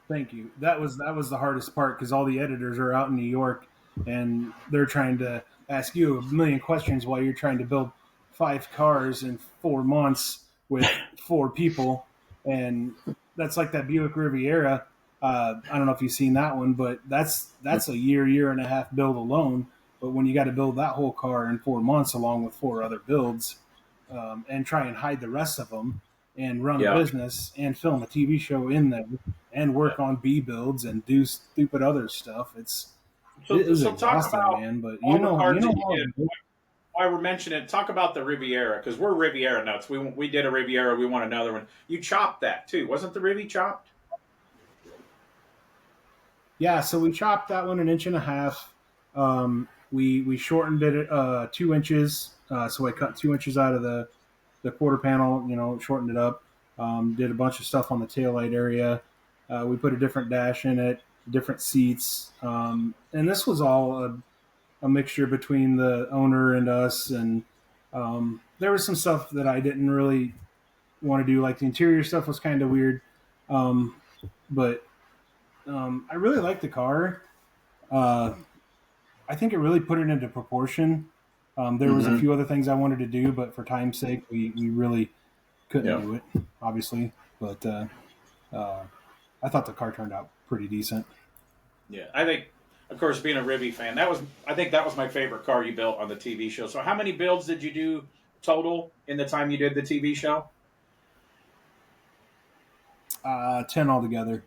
Thank you. That was the hardest part because all the editors are out in New York and they're trying to ask you a million questions while you're trying to build 5 cars in 4 months with 4 people. And that's like that Buick Riviera. I don't know if you've seen that one, but that's a year and a half build alone. But when you got to build that whole car in 4 months along with 4 other builds and try and hide the rest of them and run a business and film a TV show in there and work on B builds and do stupid other stuff, it is exhausting, man. But you know why we're mentioning it, talk about the Riviera, because we're Riviera nuts. We did a Riviera. We want another one. You chopped that, too. Wasn't the Rivi chopped? Yeah, so we chopped that one 1.5 inches. We shortened it 2 inches. So I cut 2 inches out of the quarter panel, shortened it up. Did a bunch of stuff on the taillight area. We put a different dash in it, different seats. And this was all a mixture between the owner and us. And there was some stuff that I didn't really want to do. Like the interior stuff was kind of weird. But I really liked the car. I think it really put it into proportion. There was a few other things I wanted to do, but for time's sake, we really couldn't do it, obviously. But I thought the car turned out pretty decent. Yeah, I think, of course, being a Rivi fan, I think that was my favorite car you built on the TV show. So how many builds did you do total in the time you did the TV show? 10 altogether.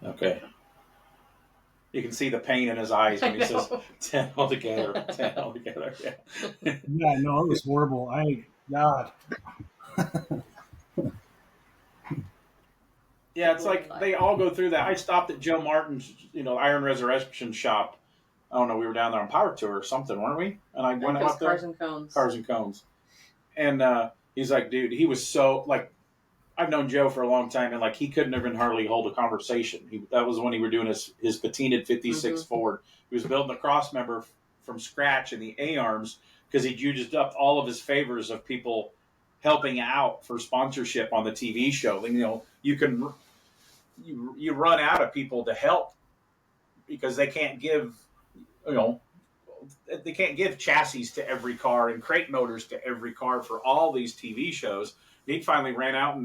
Okay. You can see the pain in his eyes when he says 10 altogether. 10 altogether. Yeah. Yeah, no, it was horrible. God. Yeah, it's like they all go through that. I stopped at Joe Martin's, Iron Resurrection shop. I don't know, we were down there on Power Tour or something, weren't we? And I went out there. Cars and Cones. Cars and Cones. And he's like, dude, he was so, like, I've known Joe for a long time, and, like, he couldn't even hardly hold a conversation. That was when he were doing his patinaed 56 Ford. He was building a cross member from scratch in the A-arms because he'd used up all of his favors of people helping out for sponsorship on the TV show. And, you run out of people to help because they can't give, they can't give chassis to every car and crate motors to every car for all these TV shows. He finally ran out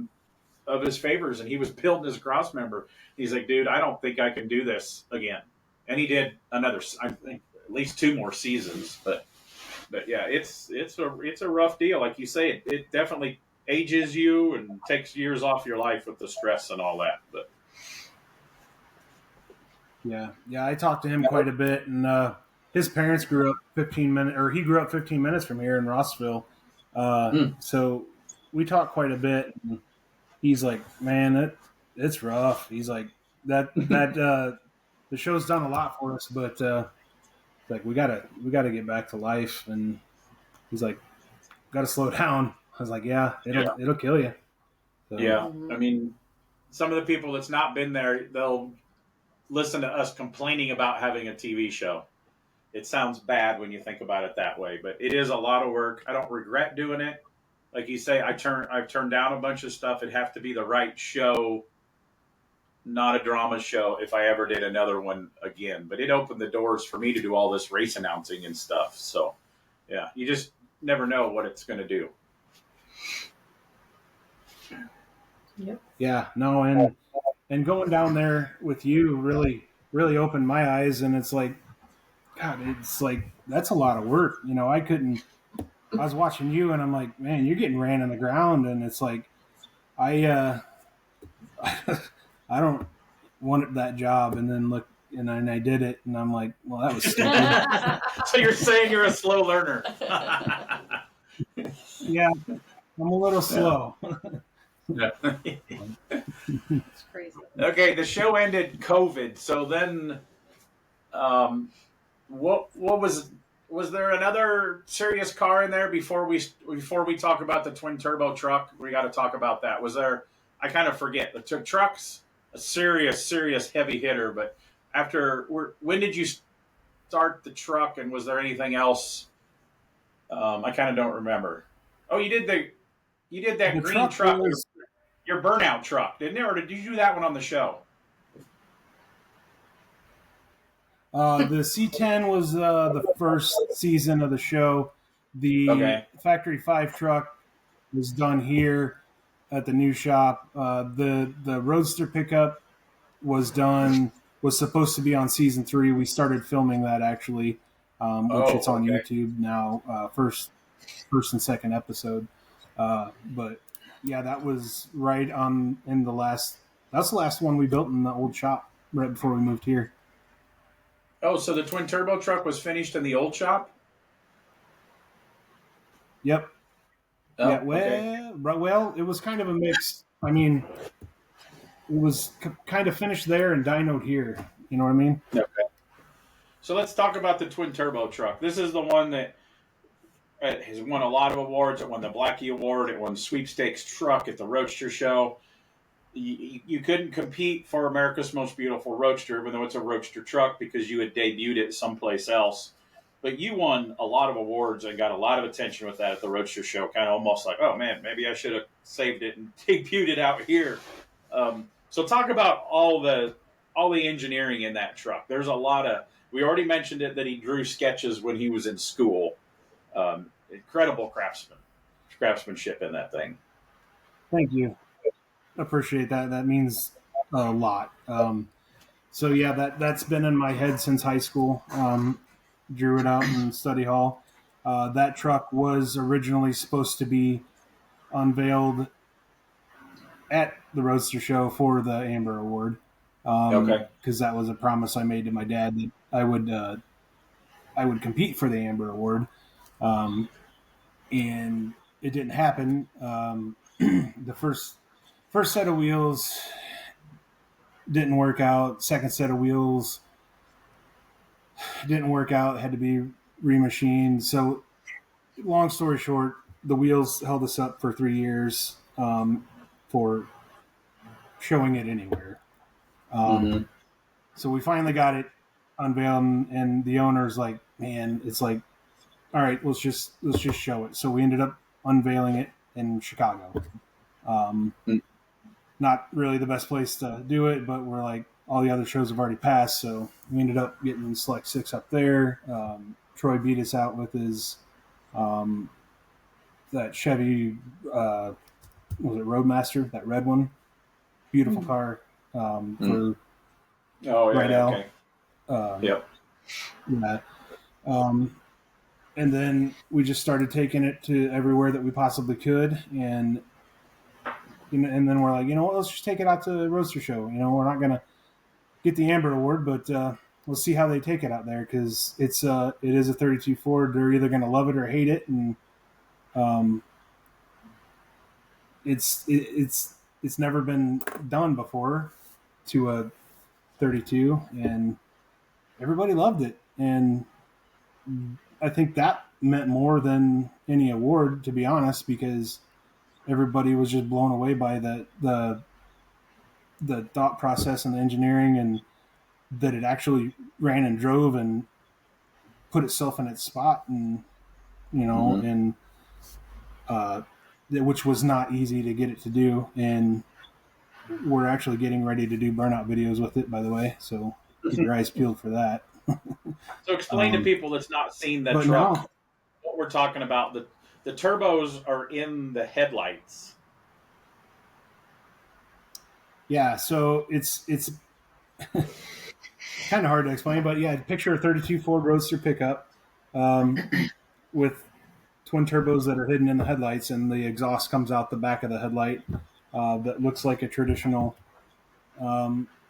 of his favors, and he was building his cross member. He's like, dude, I don't think I can do this again. And he did another, I think, at least 2 more seasons. But yeah, it's a rough deal. Like you say, it definitely ages you and takes years off your life with the stress and all that. But yeah, I talked to him quite a bit, and his parents grew up 15 minutes, or he grew up 15 minutes from here in Rossville. So we talked quite a bit. And he's like, man, it's rough. He's like, that the show's done a lot for us, but like we gotta get back to life. And he's like, gotta slow down. I was like, yeah, it'll kill you. So, yeah, I mean, some of the people that's not been there, they'll listen to us complaining about having a TV show. It sounds bad when you think about it that way, but it is a lot of work. I don't regret doing it. like you say, I've turned down a bunch of stuff. It'd have to be the right show, not a drama show, if I ever did another one again. But it opened the doors for me to do all this race announcing and stuff. So, yeah, you just never know what it's going to do. Yep. Yeah, no, and going down there with you really opened my eyes, and it's like, God, it's like that's a lot of work. You know, I was watching you, and I'm like, man, you're getting ran in the ground, and it's like, I don't want that job, and then look, and then I did it, and I'm like, well, that was stupid. So you're saying you're a slow learner? Yeah, I'm a little slow. Yeah. It's crazy. Okay, the show ended COVID. So then, what was there another serious car in there before we talk about the twin turbo truck? We got to talk about that. Was there? I kind of forget. The truck's a serious heavy hitter. But when did you start the truck, and was there anything else? I kind of don't remember. Oh, you did that green truck. Your burnout truck, didn't it? Or did you do that one on the show? The C10 was the first season of the show. The Factory 5 truck was done here at the new shop. The Roadster pickup was supposed to be on season 3. We started filming that actually, which it's on YouTube now. First and second episode, but. Yeah, that was right on in the last. That's the last one we built in the old shop right before we moved here. Oh, so the twin turbo truck was finished in the old shop? Yep. Oh, yeah. Well, it was kind of a mix. I mean, it was kind of finished there and dynoed here. You know what I mean? Okay. So let's talk about the twin turbo truck. This is the one that has won a lot of awards. It won the Blackie Award. It won Sweepstakes Truck at the Roadster Show. You couldn't compete for America's Most Beautiful Roadster, even though it's a Roadster truck, because you had debuted it someplace else. But you won a lot of awards and got a lot of attention with that at the Roadster Show. Kind of almost like, oh man, maybe I should have saved it and debuted it out here. So talk about all the engineering in that truck. There's a lot of. We already mentioned it that he drew sketches when he was in school. Incredible craftsmanship in that thing. Thank you. Appreciate that. That means a lot. So yeah, that's been in my head since high school. Drew it out in study hall. That truck was originally supposed to be unveiled at the Roadster Show for the Amber Award. Because that was a promise I made to my dad that I would compete for the Amber Award. And it didn't happen. The first set of wheels didn't work out. Second set of wheels didn't work out. Had to be remachined. So, long story short, the wheels held us up for 3 years for showing it anywhere. So we finally got it unveiled, and the owner's like, "Man, it's like, all right, let's just show it." So we ended up unveiling it in Chicago. Not really the best place to do it, but we're like, all the other shows have already passed, so we ended up getting Select 6 up there. Troy beat us out with his that Chevy, was it Roadmaster, that red one? Beautiful car for Rydell. Yep. Yeah. And then we just started taking it to everywhere that we possibly could, and then we're like, you know what, let's just take it out to the Roadster Show. You know, we're not gonna get the Amber Award, but let's see how they take it out there, because it is a 32 Ford. They're either gonna love it or hate it, and it's never been done before to a 32, and everybody loved it, and I think that meant more than any award, to be honest, because everybody was just blown away by the thought process and the engineering, and that it actually ran and drove and put itself in its spot, and and which was not easy to get it to do. And we're actually getting ready to do burnout videos with it, by the way. So keep your eyes peeled for that. So explain to people that's not seen the truck no. what we're talking about. The turbos are in the headlights. Yeah, so it's kind of hard to explain, but yeah, picture a 32 Ford Roadster pickup with twin turbos that are hidden in the headlights, and the exhaust comes out the back of the headlight that looks like a traditional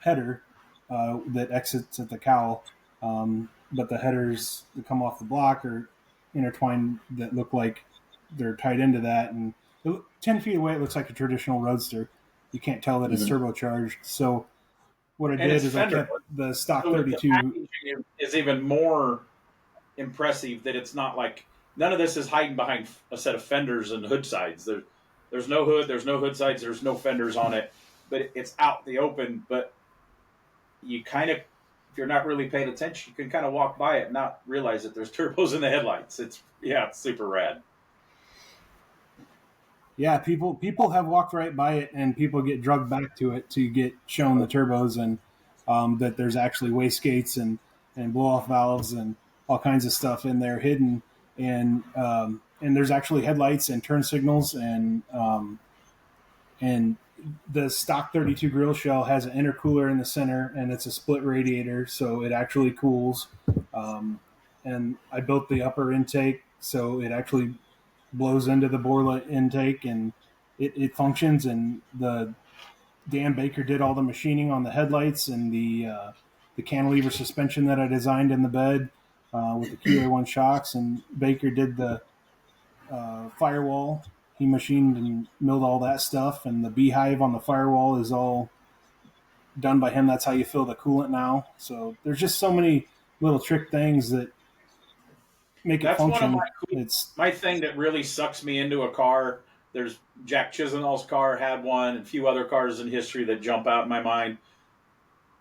header that exits at the cowl. But the headers that come off the block are intertwined that look like they're tied into that. And 10 feet away, it looks like a traditional Roadster. You can't tell that it's turbocharged. So what I did is I kept the stock 32. The packaging is even more impressive that it's not like none of this is hiding behind a set of fenders and hood sides. There's no hood, there's no hood sides, there's no fenders on it, but it's out in the open. But you kind of, if you're not really paying attention, you can kind of walk by it and not realize that there's turbos in the headlights. It's super rad. Yeah, people have walked right by it, and people get drugged back to it to get shown the turbos and that there's actually wastegates and blow off valves and all kinds of stuff in there hidden, and there's actually headlights and turn signals and the stock 32 grill shell has an intercooler in the center, and it's a split radiator, so it actually cools. And I built the upper intake, so it actually blows into the Borla intake, and it functions. And the Dan Baker did all the machining on the headlights and the cantilever suspension that I designed in the bed with the QA1 shocks. And Baker did the firewall. He machined and milled all that stuff, and the beehive on the firewall is all done by him. That's how you fill the coolant now. So there's just so many little trick things that make it function. It's my thing that really sucks me into a car. There's Jack Chisenhall's car had one, and a few other cars in history that jump out in my mind.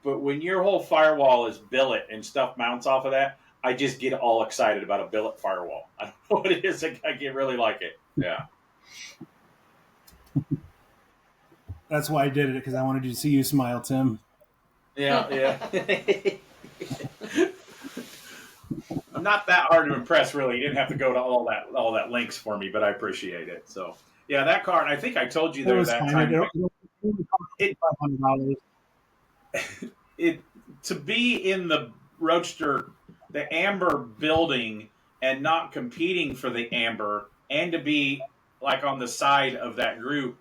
But when your whole firewall is billet and stuff mounts off of that, I just get all excited about a billet firewall. I don't know what it is. I really like it. Yeah. That's why I did it, because I wanted you to see you smile, Tim. Yeah. I'm not that hard to impress, really. You didn't have to go to all that lengths for me, but I appreciate it. So, yeah, that car, and I think I told you there that time. To be in the Roadster, the Amber building, and not competing for the Amber, and to be like on the side of that group,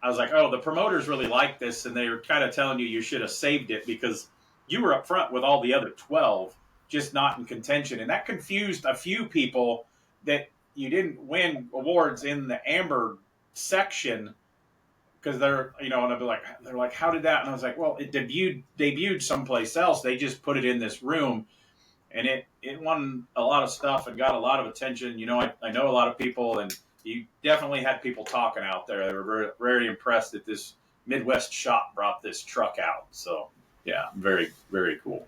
I was like, oh, the promoters really like this, and they were kind of telling you should have saved it because you were up front with all the other 12, just not in contention. And that confused a few people that you didn't win awards in the Amber section because they're like, how did that? And I was like, well, it debuted someplace else. They just put it in this room, and it won a lot of stuff and got a lot of attention. I know a lot of people, and you definitely had people talking out there. They were very, very impressed that this Midwest shop brought this truck out. So, yeah, very, very cool.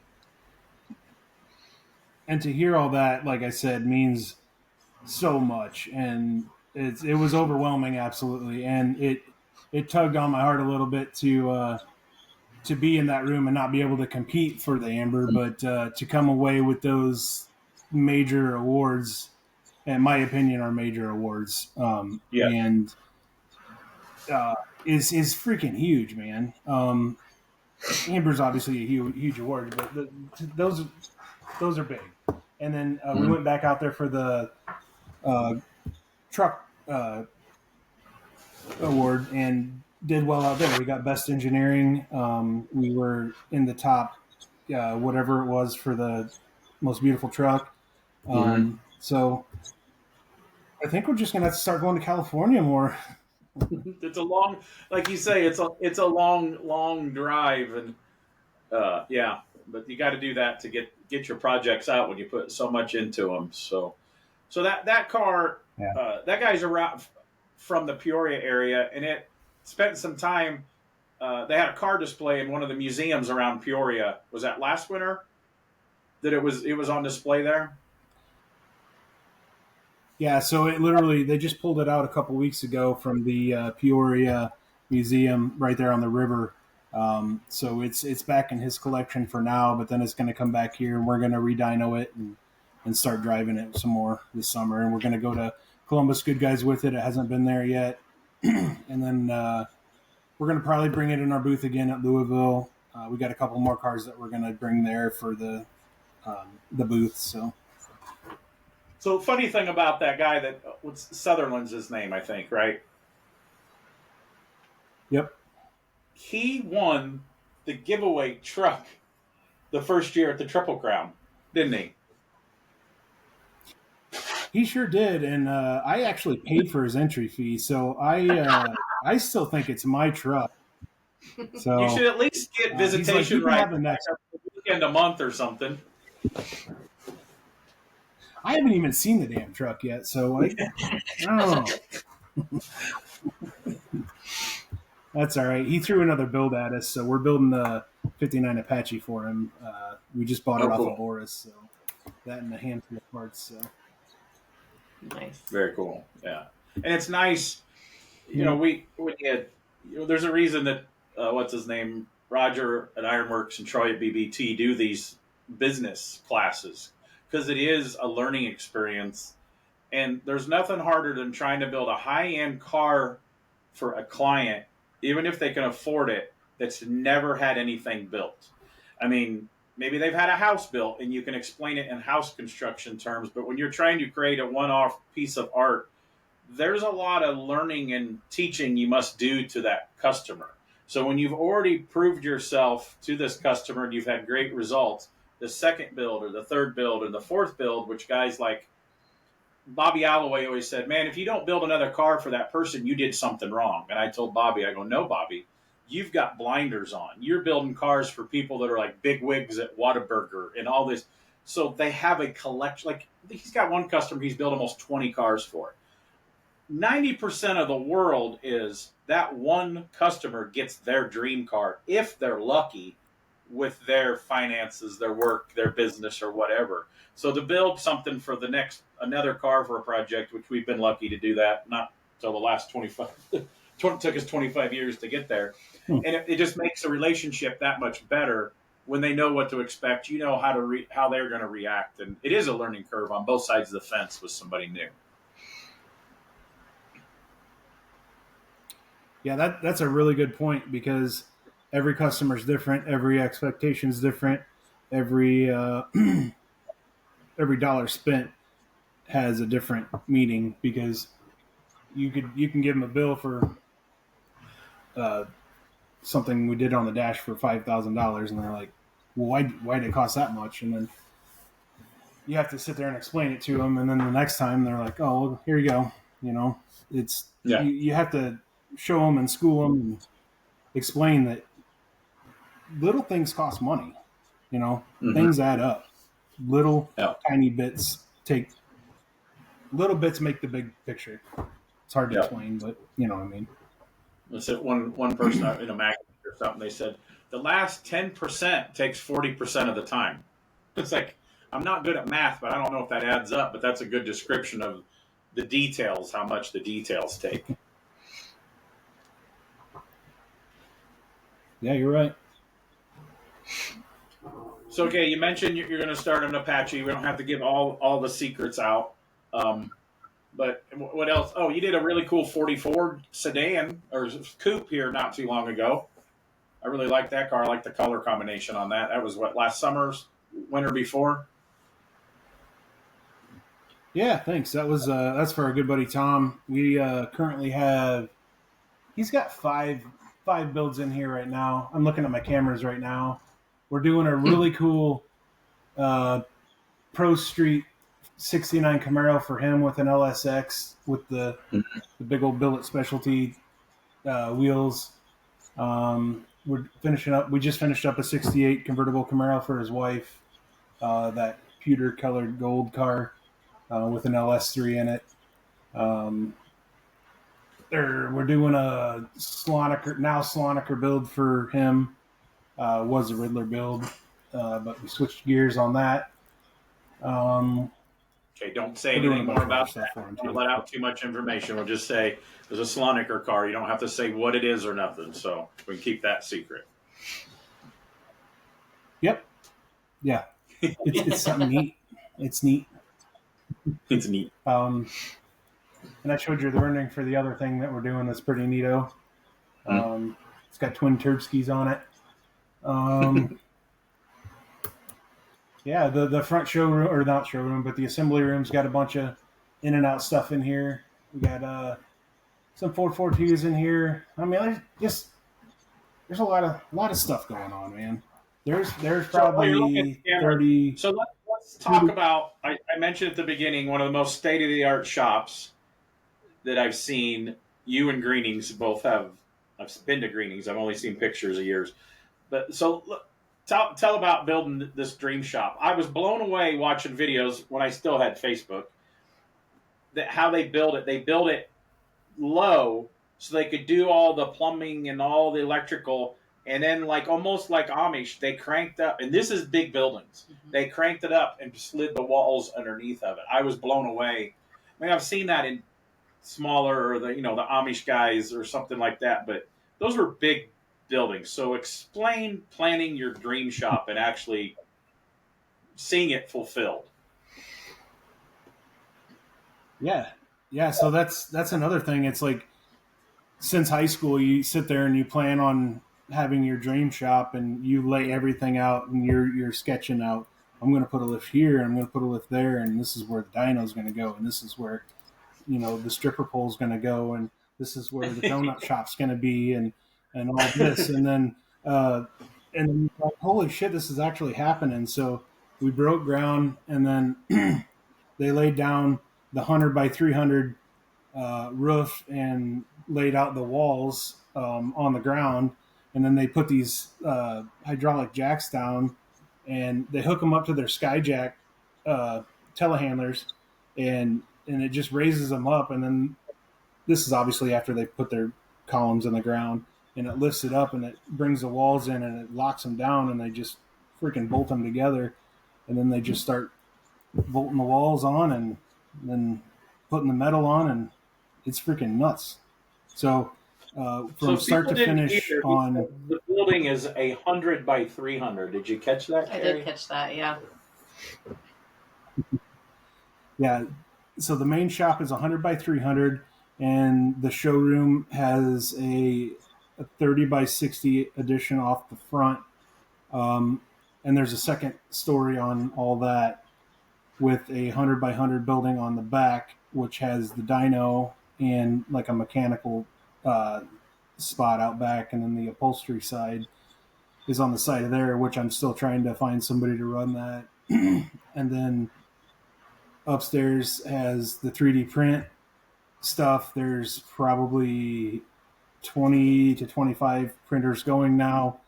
And to hear all that, like I said, means so much. And it was overwhelming, absolutely. And it tugged on my heart a little bit to be in that room and not be able to compete for the Amber, but to come away with those major awards, in my opinion, are major awards. And is freaking huge, man. Amber's obviously a huge award, but those are big. And then we went back out there for the truck award and did well out there. We got best engineering. We were in the top, whatever it was for the most beautiful truck. So I think we're just gonna have to start going to California more. It's a long, like you say, it's a long drive, and yeah, but you got to do that to get your projects out when you put so much into them. So that car, that guy's around from the Peoria area, and it spent some time. They had a car display in one of the museums around Peoria. Was that last winter that it was on display there? Yeah, so they just pulled it out a couple weeks ago from the Peoria Museum right there on the river. So it's back in his collection for now, but then it's going to come back here, and we're going to redyno it and start driving it some more this summer. And we're going to go to Columbus Good Guys with it. It hasn't been there yet, and then we're going to probably bring it in our booth again at Louisville. We got a couple more cars that we're going to bring there for the booth. So funny thing about that guy what's Sutherland's his name, I think, right? Yep. He won the giveaway truck the first year at the Triple Crown, didn't he? He sure did, and I actually paid for his entry fee, so I still think it's my truck. So you should at least get visitation right the next weekend a month or something. I haven't even seen the damn truck yet, so I don't know. That's all right. He threw another build at us, so we're building the 59 Apache for him. We just bought it off of Boris, so that and a handful of parts. So nice, very cool. Yeah, and it's nice. You know, there's a reason that what's his name, Roger at Ironworks and Troy at BBT do these business classes, because it is a learning experience, and there's nothing harder than trying to build a high-end car for a client, even if they can afford it, that's never had anything built. I mean, maybe they've had a house built and you can explain it in house construction terms, but when you're trying to create a one-off piece of art, there's a lot of learning and teaching you must do to that customer. So when you've already proved yourself to this customer and you've had great results, the second build or the third build or the fourth build, which guys like Bobby Alloway always said, man, if you don't build another car for that person, you did something wrong. And I told Bobby, I go, no, Bobby, you've got blinders on. You're building cars for people that are like big wigs at Whataburger and all this. So they have a collection. Like, he's got one customer he's built almost 20 cars for. 90% of the world is that one customer gets their dream car, if they're lucky, with their finances, their work, their business, or whatever. So to build something for another car for a project, which we've been lucky to do that, not until the last 25, took us 25 years to get there. And it just makes a relationship that much better when they know what to expect. You know how they're going to react. And it is a learning curve on both sides of the fence with somebody new. Yeah, that's a really good point, because every customer is different, every expectation is different, every dollar spent has a different meaning, because you can give them a bill for something we did on the dash for $5,000, and they're like, well, why did it cost that much? And then you have to sit there and explain it to them, and then the next time they're like, oh, well, here you go. You know, you have to show them and school them and explain that little things cost money. You know, things add up. Little tiny bits little bits make the big picture. It's hard to explain, but you know what I mean. Let's say one person in a magazine or something, they said the last 10% takes 40% of the time. It's like, I'm not good at math, but I don't know if that adds up, but that's a good description of the details, how much the details take. Yeah, you're right. So, okay, you mentioned you're going to start an Apache. We don't have to give all the secrets out. But what else? Oh, you did a really cool 44 sedan or coupe here not too long ago. I really like that car. I like the color combination on that. That was last summer's, winter before? Yeah, thanks. That's for our good buddy Tom. We currently have, he's got five builds in here right now. I'm looking at my cameras right now. We're doing a really cool Pro Street 69 Camaro for him with an LSX with the big old billet specialty wheels. We're finishing up. We just finished up a 68 convertible Camaro for his wife. That pewter colored gold car with an LS3 in it. We're doing a Sloniker build for him. Was a Riddler build, but we switched gears on that. Okay, don't say anything more about that. Don't let out too much information. We'll just say there's a Slonaker car. You don't have to say what it is or nothing. So we can keep that secret. Yep. Yeah. It's something neat. It's neat. It's neat. And I showed you the rendering for the other thing that we're doing that's pretty neato. It's got twin Turbskis on it. Yeah, the front showroom, or not showroom, but the assembly room's got a bunch of in and out stuff in here. We got some 442s in here. I mean, there's a lot of stuff going on, man. There's probably 30. So let's talk about. I mentioned at the beginning one of the most state of the art shops that I've seen. You and Greenings both have. I've been to Greenings. I've only seen pictures of yours, but so. Tell about building this dream shop. I was blown away watching videos when I still had Facebook. That how they build it. They build it low so they could do all the plumbing and all the electrical, and then like almost like Amish, they cranked up. And this is big buildings. Mm-hmm. They cranked it up and slid the walls underneath of it. I was blown away. I mean, I've seen that in smaller or the Amish guys or something like that, but those were big buildings. So explain planning your dream shop and actually seeing it fulfilled. Yeah. So that's another thing. It's like since high school, you sit there and you plan on having your dream shop and you lay everything out and you're sketching out. I'm going to put a lift here. I'm going to put a lift there, and this is where the dyno's going to go, and this is where the stripper pole's going to go, and this is where the donut shop's going to be, and all this, and then like, holy shit, this is actually happening. So we broke ground, and then they laid down the 100 by 300 roof and laid out the walls on the ground, and then they put these hydraulic jacks down, and they hook them up to their Skyjack telehandlers, and it just raises them up, and then this is obviously after they put their columns in the ground. And it lifts it up and it brings the walls in and it locks them down, and they just freaking bolt them together. And then they just start bolting the walls on and then putting the metal on, and it's freaking nuts. So from start to finish on the building is 100 by 300. Did you catch that, Carrie? I did catch that, yeah. Yeah. So the main shop is 100 by 300, and the showroom has a 30 by 60 addition off the front. And there's a second story on all that with a 100 by 100 building on the back, which has the dyno and like a mechanical spot out back. And then the upholstery side is on the side of there, which I'm still trying to find somebody to run that. And then upstairs has the 3D print stuff. There's probably 20 to 25 printers going now.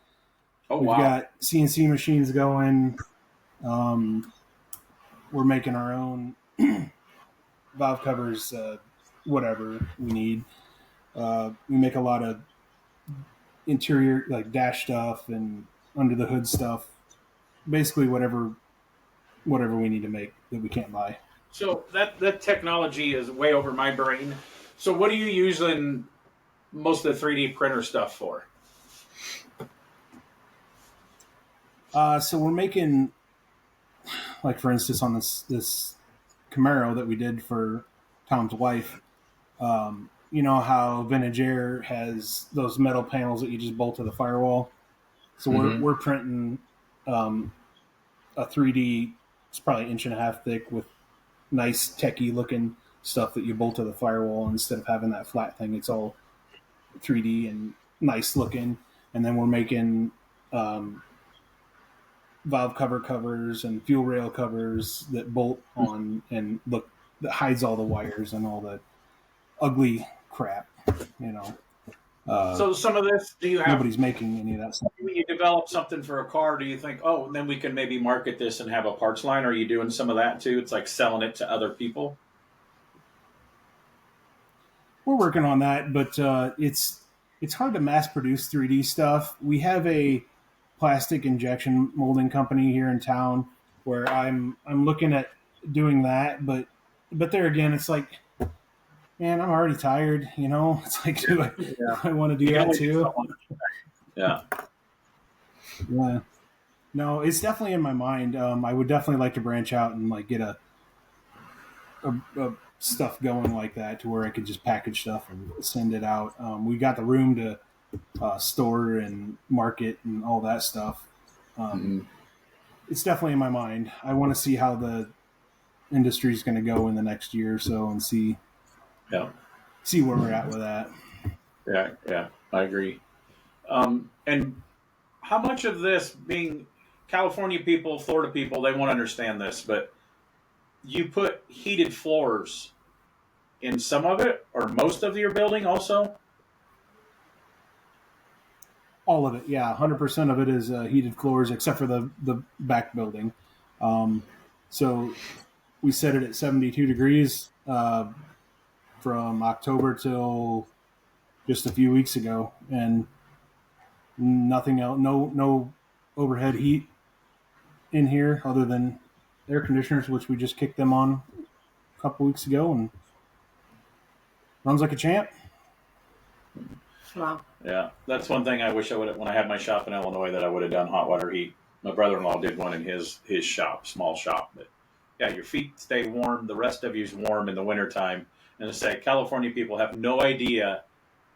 We've got CNC machines going. We're making our own valve covers, whatever we need. We make a lot of interior, like dash stuff and under the hood stuff. Basically, whatever we need to make that we can't buy. So that technology is way over my brain. So what are you using most of the 3D printer stuff for? So we're making, like for instance, on this Camaro that we did for Tom's wife. You know how Vintage Air has those metal panels that you just bolt to the firewall. So we're printing a 3D. It's probably 1.5 inches thick with nice techie looking stuff that you bolt to the firewall instead of having that flat thing. It's all 3D and nice looking. And then we're making valve cover covers and fuel rail covers that bolt on and look, that hides all the wires and all the ugly crap, you know. So some of this, do you have... Nobody's making any of that stuff. When you develop something for a car, do you think, oh, then we can maybe market this and have a parts line? Are you doing some of that too? It's like selling it to other people? We're working on that, but it's hard to mass produce 3D stuff. We have a plastic injection molding company here in town where I'm looking at doing that, but there again, it's like, man, I'm already tired. It's like, do I want to do that too? Yeah. Yeah. No, it's definitely in my mind. I would definitely like to branch out and like get a stuff going like that to where I could just package stuff and send it out. We got the room to store and market and all that stuff. It's definitely in my mind. I want to see how the industry is going to go in the next year or so and see where we're at with that. Yeah, I agree. And how much of this, being California people, Florida people, they won't understand this, but you put heated floors in some of it or most of your building also? All of it, yeah. 100% of it is heated floors except for the back building. So we set it at 72 degrees from October till just a few weeks ago, and nothing else. No overhead heat in here other than air conditioners, which we just kicked them on a couple weeks ago, and runs like a champ. Wow. Yeah, that's one thing I wish I would have, when I had my shop in Illinois, that I would have done hot water heat. My brother-in-law did one in his shop, small shop. But yeah, your feet stay warm. The rest of you's warm in the wintertime. And to say, California people have no idea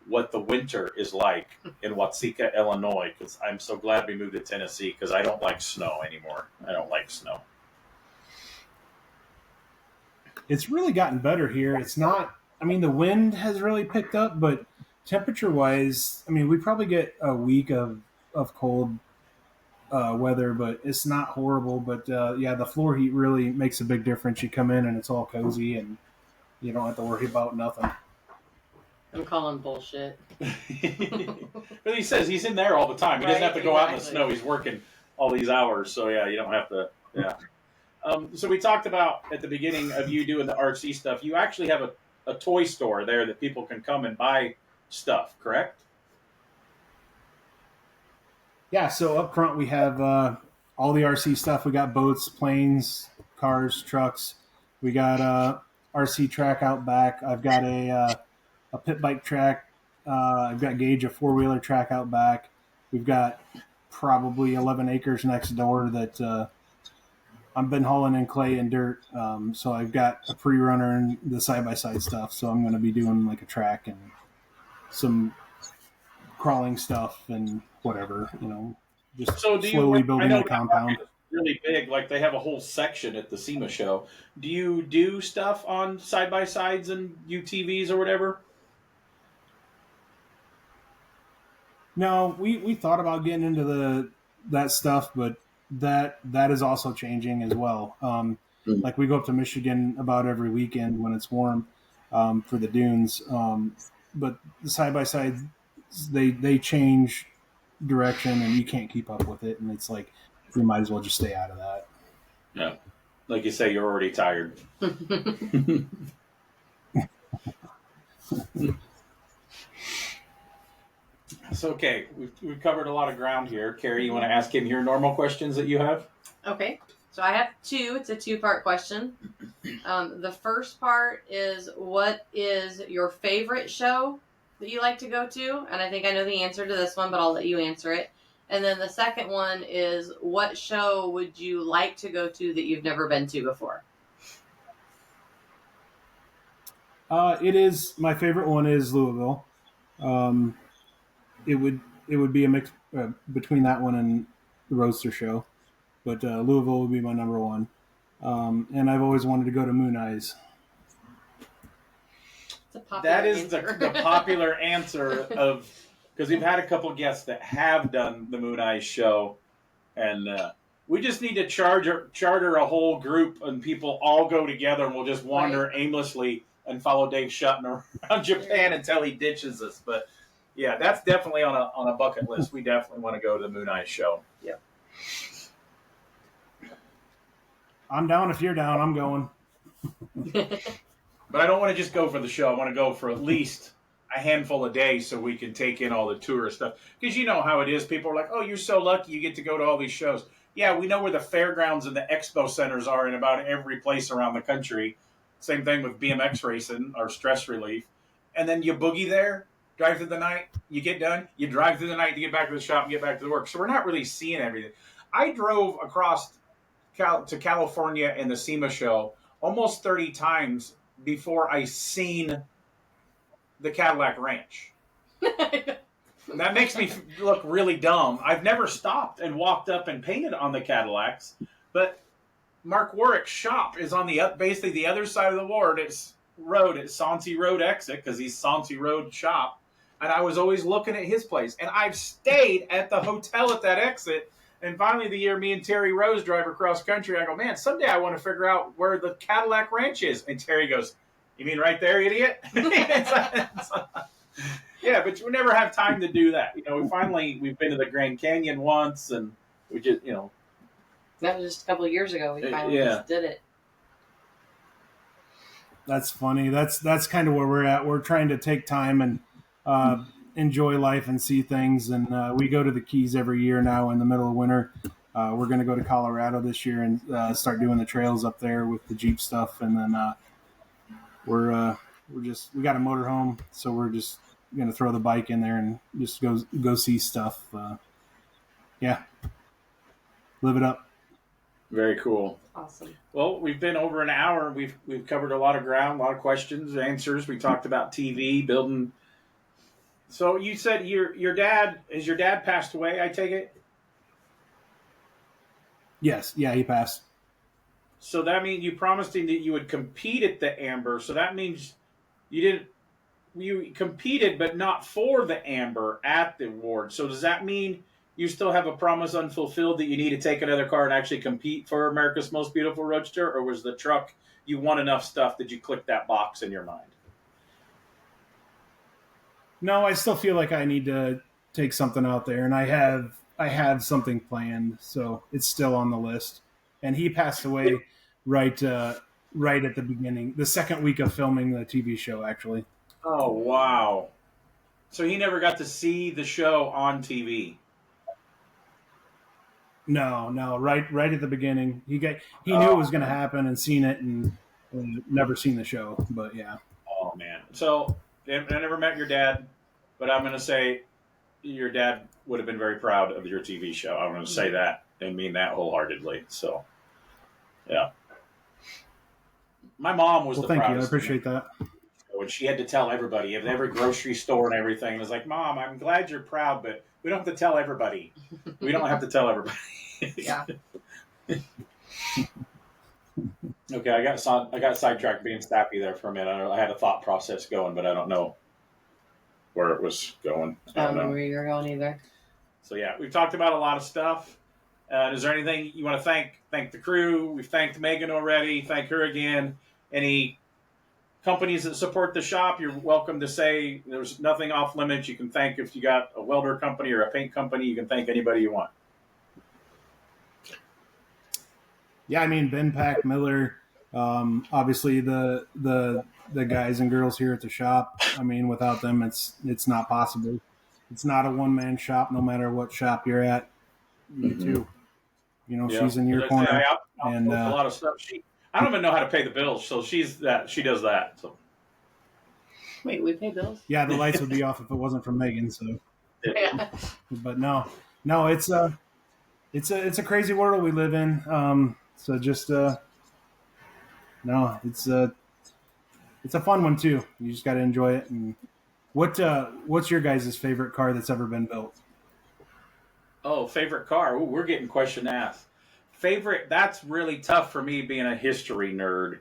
what the winter is like in Watsika, Illinois, because I'm so glad we moved to Tennessee because I don't like snow anymore. I don't like snow. It's really gotten better here. It's not, I mean, the wind has really picked up, but temperature-wise, I mean, we probably get a week of cold weather, but it's not horrible. But yeah, the floor heat really makes a big difference. You come in and it's all cozy, and you don't have to worry about nothing. I'm calling bullshit. But he says he's in there all the time. He doesn't have to go out in the snow. He's working all these hours. So yeah, you don't have to. Yeah. So we talked about at the beginning of you doing the RC stuff. You actually have a toy store there that people can come and buy stuff, correct? Yeah, so up front we have all the RC stuff. We got boats, planes, cars, trucks. We got RC track out back. I've got a pit bike track. I've got Gage, a four-wheeler track out back. We've got probably 11 acres next door that I've been hauling in clay and dirt. So I've got a pre-runner and the side-by-side stuff. So I'm going to be doing like a track and some crawling stuff and whatever, just slowly building a compound. Really big, like they have a whole section at the SEMA show. Do you do stuff on side-by-sides and UTVs or whatever? No, we thought about getting into that stuff, but that is also changing as well. Like we go up to Michigan about every weekend when it's warm for the dunes, but the side-by-sides, they change direction and you can't keep up with it, and it's like we might as well just stay out of that. Yeah, like you say, you're already tired. It's okay. We've covered a lot of ground here. Carrie, you want to ask him your normal questions that you have? Okay. So I have two. It's a two-part question. The first part is, what is your favorite show that you like to go to? And I think I know the answer to this one, but I'll let you answer it. And then the second one is, what show would you like to go to that you've never been to before? It is, my favorite one is Louisville. It would be a mix between that one and the Roadster show, but Louisville would be my number one. And I've always wanted to go to Moon Eyes. That is the popular answer of, because we've had a couple of guests that have done the Moon Eyes show, and we just need to charter a whole group and people all go together and we'll just wander aimlessly and follow Dave Shutton around Japan until he ditches us. But yeah, that's definitely on a bucket list. We definitely want to go to the Moon Eyes show. Yeah. I'm down. If you're down, I'm going. But I don't want to just go for the show. I want to go for at least a handful of days so we can take in all the tourist stuff. Because you know how it is. People are like, oh, you're so lucky you get to go to all these shows. yeah, we know where the fairgrounds and the expo centers are in about every place around the country. Same thing with BMX racing or stress relief. And then you boogie there, drive through the night, you get done, you drive through the night to get back to the shop and get back to the work. So we're not really seeing everything. I drove across to California in the SEMA show almost 30 times before I seen the Cadillac Ranch. And that makes me look really dumb. I've never stopped and walked up and painted on the Cadillacs, but Mark Warwick's shop is on basically the other side of the road. It's Sauncey Road exit because he's Sauncey Road shop. And I was always looking at his place. And I've stayed at the hotel at that exit. And finally, the year me and Terry Rose drive across country, I go, man, someday I want to figure out where the Cadillac Ranch is. And Terry goes, you mean right there, idiot? Yeah, but you never have time to do that. You know, we've been to the Grand Canyon once, and we just, you know. That was just a couple of years ago. We finally just did it. That's funny. That's kind of where we're at. We're trying to take time and enjoy life and see things. And we go to the Keys every year now in the middle of winter. We're going to go to Colorado this year and start doing the trails up there with the Jeep stuff. And then we got a motorhome, so we're just going to throw the bike in there and just go see stuff. Yeah, live it up. Very cool. Awesome. Well, we've been over an hour. We've covered a lot of ground, a lot of questions, answers. We talked about TV, building. So you said your dad passed away, I take it? Yes. Yeah, he passed. So that means you promised him that you would compete at the Amber. So that means you competed, but not for the Amber at the award. So does that mean you still have a promise unfulfilled that you need to take another car and actually compete for America's Most Beautiful Roadster? Or was the truck, you won enough stuff that you clicked that box in your mind? No, I still feel like I need to take something out there, and I have something planned, so it's still on the list. And he passed away right at the beginning, the second week of filming the TV show, actually. Oh, wow. So he never got to see the show on TV? No, right at the beginning. He knew it was going to happen and seen it and never seen the show, but yeah. Oh, man. So I never met your dad, but I'm going to say your dad would have been very proud of your TV show. I'm going to say that and mean that wholeheartedly. So, yeah. My mom was the proudest. Thank you. I appreciate that. When she had to tell everybody at every grocery store and everything, it was like, Mom, I'm glad you're proud, but we don't have to tell everybody. We don't have to tell everybody. Yeah. Okay, I got sidetracked being sappy there for a minute. I had a thought process going, but I don't know where it was going. I don't know where you're going either. So yeah, we've talked about a lot of stuff. Is there anything you want to thank the crew? We've thanked Megan already. Thank her again. Any companies that support the shop, you're welcome to say. There's nothing off limits. You can thank if you got a welder company or a paint company. You can thank anybody you want. Yeah, I mean Ben Pack, Miller, obviously the guys and girls here at the shop. I mean, without them, it's not possible. It's not a one-man shop, no matter what shop you're at. You too. You know, she's in your corner. And a lot of stuff. I don't even know how to pay the bills, so she does that. So. Wait, we pay bills? Yeah, the lights would be off if it wasn't for Megan. So, yeah. But no, it's a crazy world we live in. So just no, it's a fun one too. You just got to enjoy it. And what's your guys' favorite car that's ever been built? Oh, favorite car. Ooh, we're getting question asked. Favorite, that's really tough for me being a history nerd.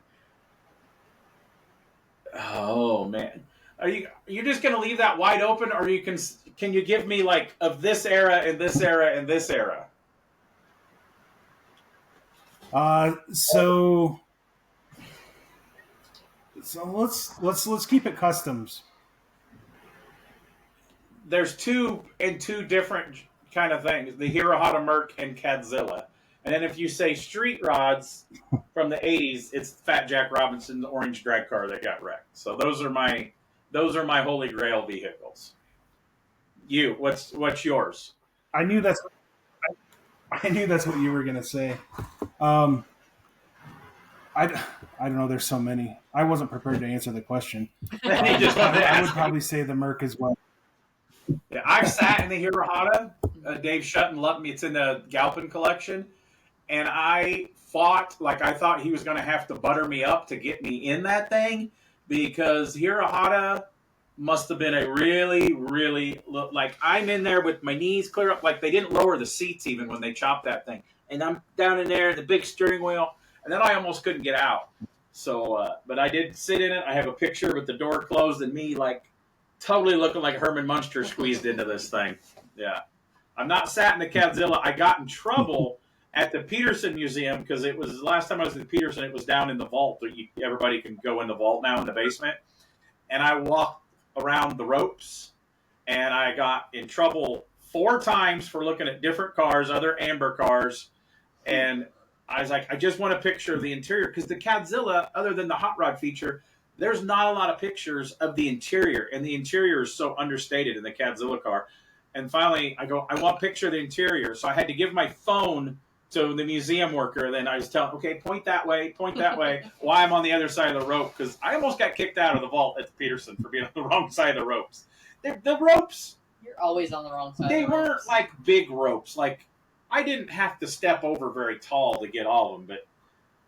Oh man. Are you just going to leave that wide open, or can you give me like of this era and this era and this era? So let's keep it customs. There's two different kind of things: the Hirohata Merc and Cadzilla. And then if you say street rods from the '80s, it's Fat Jack Robinson's orange drag car that got wrecked. So those are my holy grail vehicles. What's yours? I knew that's I knew that's what you were going to say. I don't know. There's so many. I wasn't prepared to answer the question. He just wanted to I would ask. probably say the Merc as well. Yeah, I've sat in the Hirohata. Dave Shutton loved me. It's in the Galpin collection. And I fought like I thought he was going to have to butter me up to get me in that thing because Hirohata must have been a really, really, like I'm in there with my knees clear up. Like they didn't lower the seats even when they chopped that thing. And I'm down in there, the big steering wheel. And then I almost couldn't get out. So, but I did sit in it. I have a picture with the door closed and me like totally looking like Herman Munster squeezed into this thing. Yeah. I'm not sat in the Cadzilla. I got in trouble at the Peterson Museum because it was last time I was at Peterson. It was down in the vault. Everybody can go in the vault now in the basement. And I walked around the ropes, and I got in trouble 4 times for looking at different cars, other amber cars. And I was like, I just want a picture of the interior because the Cadzilla, other than the hot rod feature, there's not a lot of pictures of the interior, and the interior is so understated in the Cadzilla car. And finally, I go, I want a picture of the interior. So I had to give my phone to the museum worker. Then I was telling, okay, point that way, why I'm on the other side of the rope. Because I almost got kicked out of the vault at Peterson for being on the wrong side of the ropes. The ropes. You're always on the wrong side. They of the weren't ropes. like big ropes. Like I didn't have to step over very tall to get all of them. But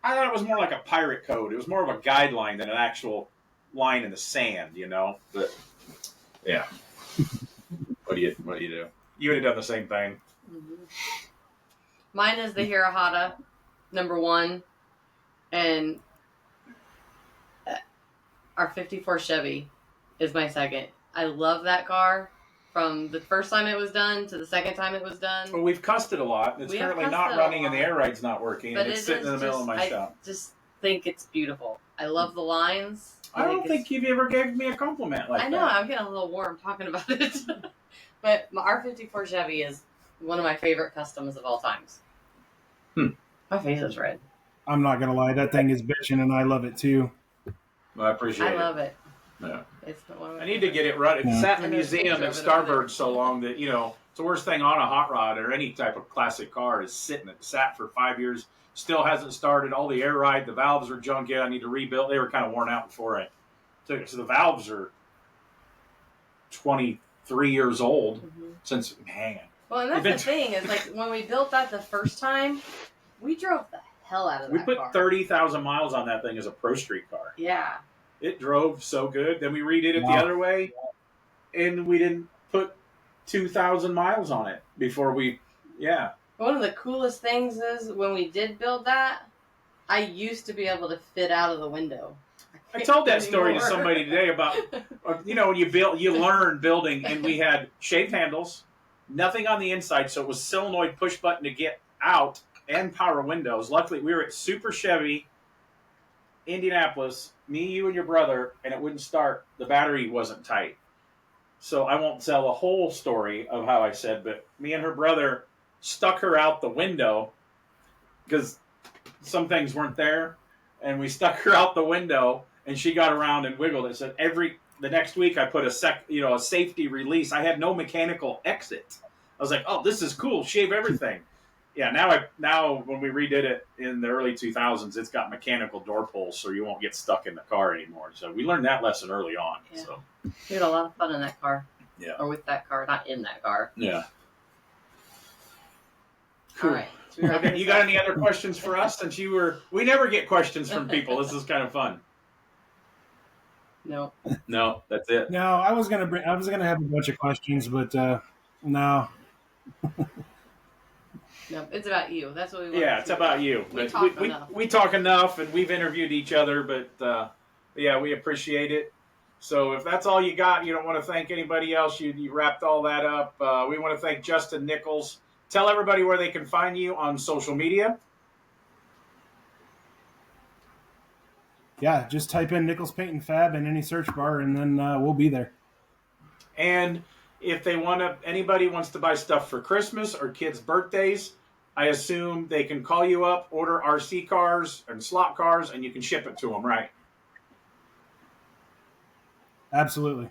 I thought it was more like a pirate code. It was more of a guideline than an actual line in the sand, you know. But yeah. What do you do? You would have done the same thing. Mm-hmm. Mine is the Hirohata, number 1, and our '54 Chevy is my second. I love that car from the first time it was done to the second time it was done. Well, we've cussed it a lot. It's currently not running, and the air ride's not working, and it's sitting in the middle of my shop. I just think it's beautiful. I love the lines. I don't think you've ever gave me a compliment like that. I know. I'm getting a little warm talking about it. But our '54 Chevy is one of my favorite customs of all times. My face is red. I'm not going to lie. That thing is bitching, and I love it, too. Well, I appreciate it. I love it. Yeah. It's one of my I need to get it right. It sat in the museum at Starboard so long that, you know, it's the worst thing on a hot rod or any type of classic car is sitting. It sat for 5 years, still hasn't started. All the air ride, the valves are junk yet. I need to rebuild. They were kind of worn out before I took it. So the valves are 23 years old since, man. Well, and that's the thing is, like, when we built that the first time, we drove the hell out of that car. We put 30,000 miles on that thing as a Pro Street car. Yeah. It drove so good. Then we redid it the other way, and we didn't put 2,000 miles on it before we, One of the coolest things is when we did build that, I used to be able to fit out of the window. I told that story to somebody today about, you know, you learn building, and we had shaved handles, nothing on the inside, so it was solenoid push button to get out and power windows. Luckily, we were at Super Chevy, Indianapolis, me, you, and your brother, and it wouldn't start. The battery wasn't tight. So I won't tell the whole story of how I said, but me and her brother stuck her out the window because some things weren't there, and we stuck her out the window, and she got around and wiggled. It said the next week I put a safety release. I had no mechanical exit. I was like, oh, this is cool. Shave everything. Yeah, now when we redid it in the early 2000s, it's got mechanical door pulls, so you won't get stuck in the car anymore. So we learned that lesson early on. Yeah. So we had a lot of fun in that car. Yeah. Or with that car, not in that car. Yeah. Cool. All right. Okay, you got any other questions for us? Since we never get questions from people. This is kind of fun. No, that's it. No, I was gonna have a bunch of questions, but no. No, it's about you. That's what we want. Yeah, it's about you. We talk enough, and we've interviewed each other, but yeah, we appreciate it. So if that's all you got, you don't want to thank anybody else, you wrapped all that up. We want to thank Justin Nichols. Tell everybody where they can find you on social media. Yeah, just type in Nichols Paint and Fab in any search bar, and then we'll be there. And if anybody wants to buy stuff for Christmas or kids' birthdays, I assume they can call you up, order RC cars and slot cars, and you can ship it to them, right? Absolutely.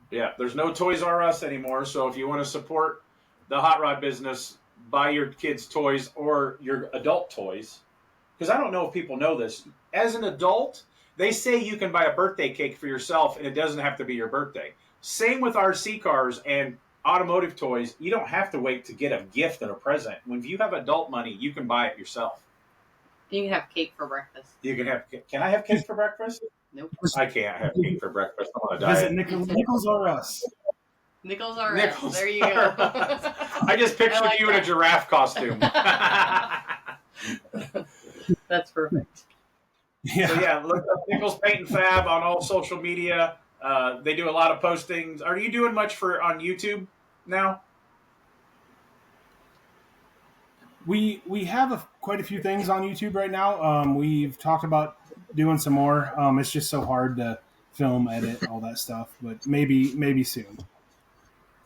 Yeah, there's no Toys R Us anymore, so if you want to support the hot rod business, buy your kids toys or your adult toys, because I don't know if people know this. As an adult, they say you can buy a birthday cake for yourself and it doesn't have to be your birthday. Same with RC cars and automotive toys. You don't have to wait to get a gift and a present. When you have adult money, you can buy it yourself. You can have cake for breakfast. You can have. Can I have cake for breakfast? Nope. I can't have cake for breakfast. I'm on a Visit diet. Nichols or us. Nichols are Nichols. There you go. I just pictured like you in a that. giraffe costume. That's perfect. Yeah. So yeah, look up Nichols Paint and Fab on all social media. They do a lot of postings. Are you doing much on YouTube now? We have quite a few things on YouTube right now. We've talked about doing some more. It's just so hard to film, edit, all that stuff. But maybe soon.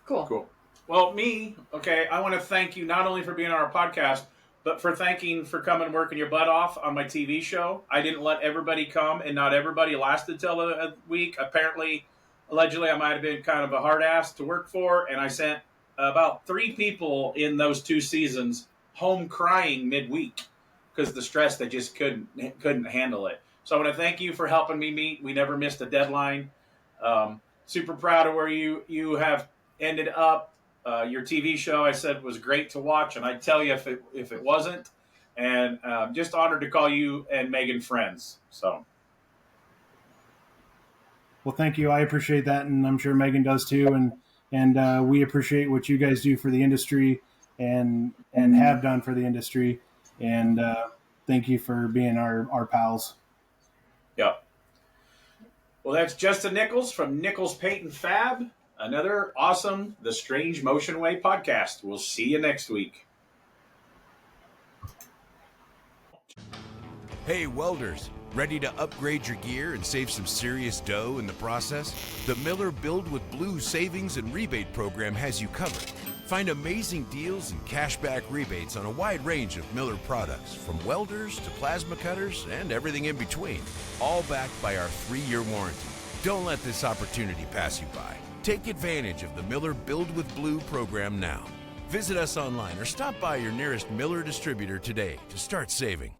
Cool. Well, I want to thank you not only for being on our podcast, but for coming and working your butt off on my TV show. I didn't let everybody come, and not everybody lasted till a week. Apparently, allegedly, I might have been kind of a hard ass to work for, and I sent about 3 people in those 2 seasons home crying midweek because the stress, they just couldn't handle it. So I want to thank you for helping me meet. We never missed a deadline. Super proud of where you have ended up. Your TV show, I said, was great to watch, and I'd tell you if it wasn't. And just honored to call you and Megan friends. So, Well, thank you. I appreciate that, and I'm sure Megan does too. And we appreciate what you guys do for the industry and have done for the industry. And thank you for being our pals. Yep. Well, that's Justin Nichols from Nichols Paint and Fab. Another awesome The Strange Motion Way podcast. We'll see you next week. Hey, welders, ready to upgrade your gear and save some serious dough in the process? The Miller Build with Blue Savings and Rebate Program has you covered. Find amazing deals and cashback rebates on a wide range of Miller products, from welders to plasma cutters and everything in between, all backed by our 3-year warranty. Don't let this opportunity pass you by. Take advantage of the Miller Build with Blue program now. Visit us online or stop by your nearest Miller distributor today to start saving.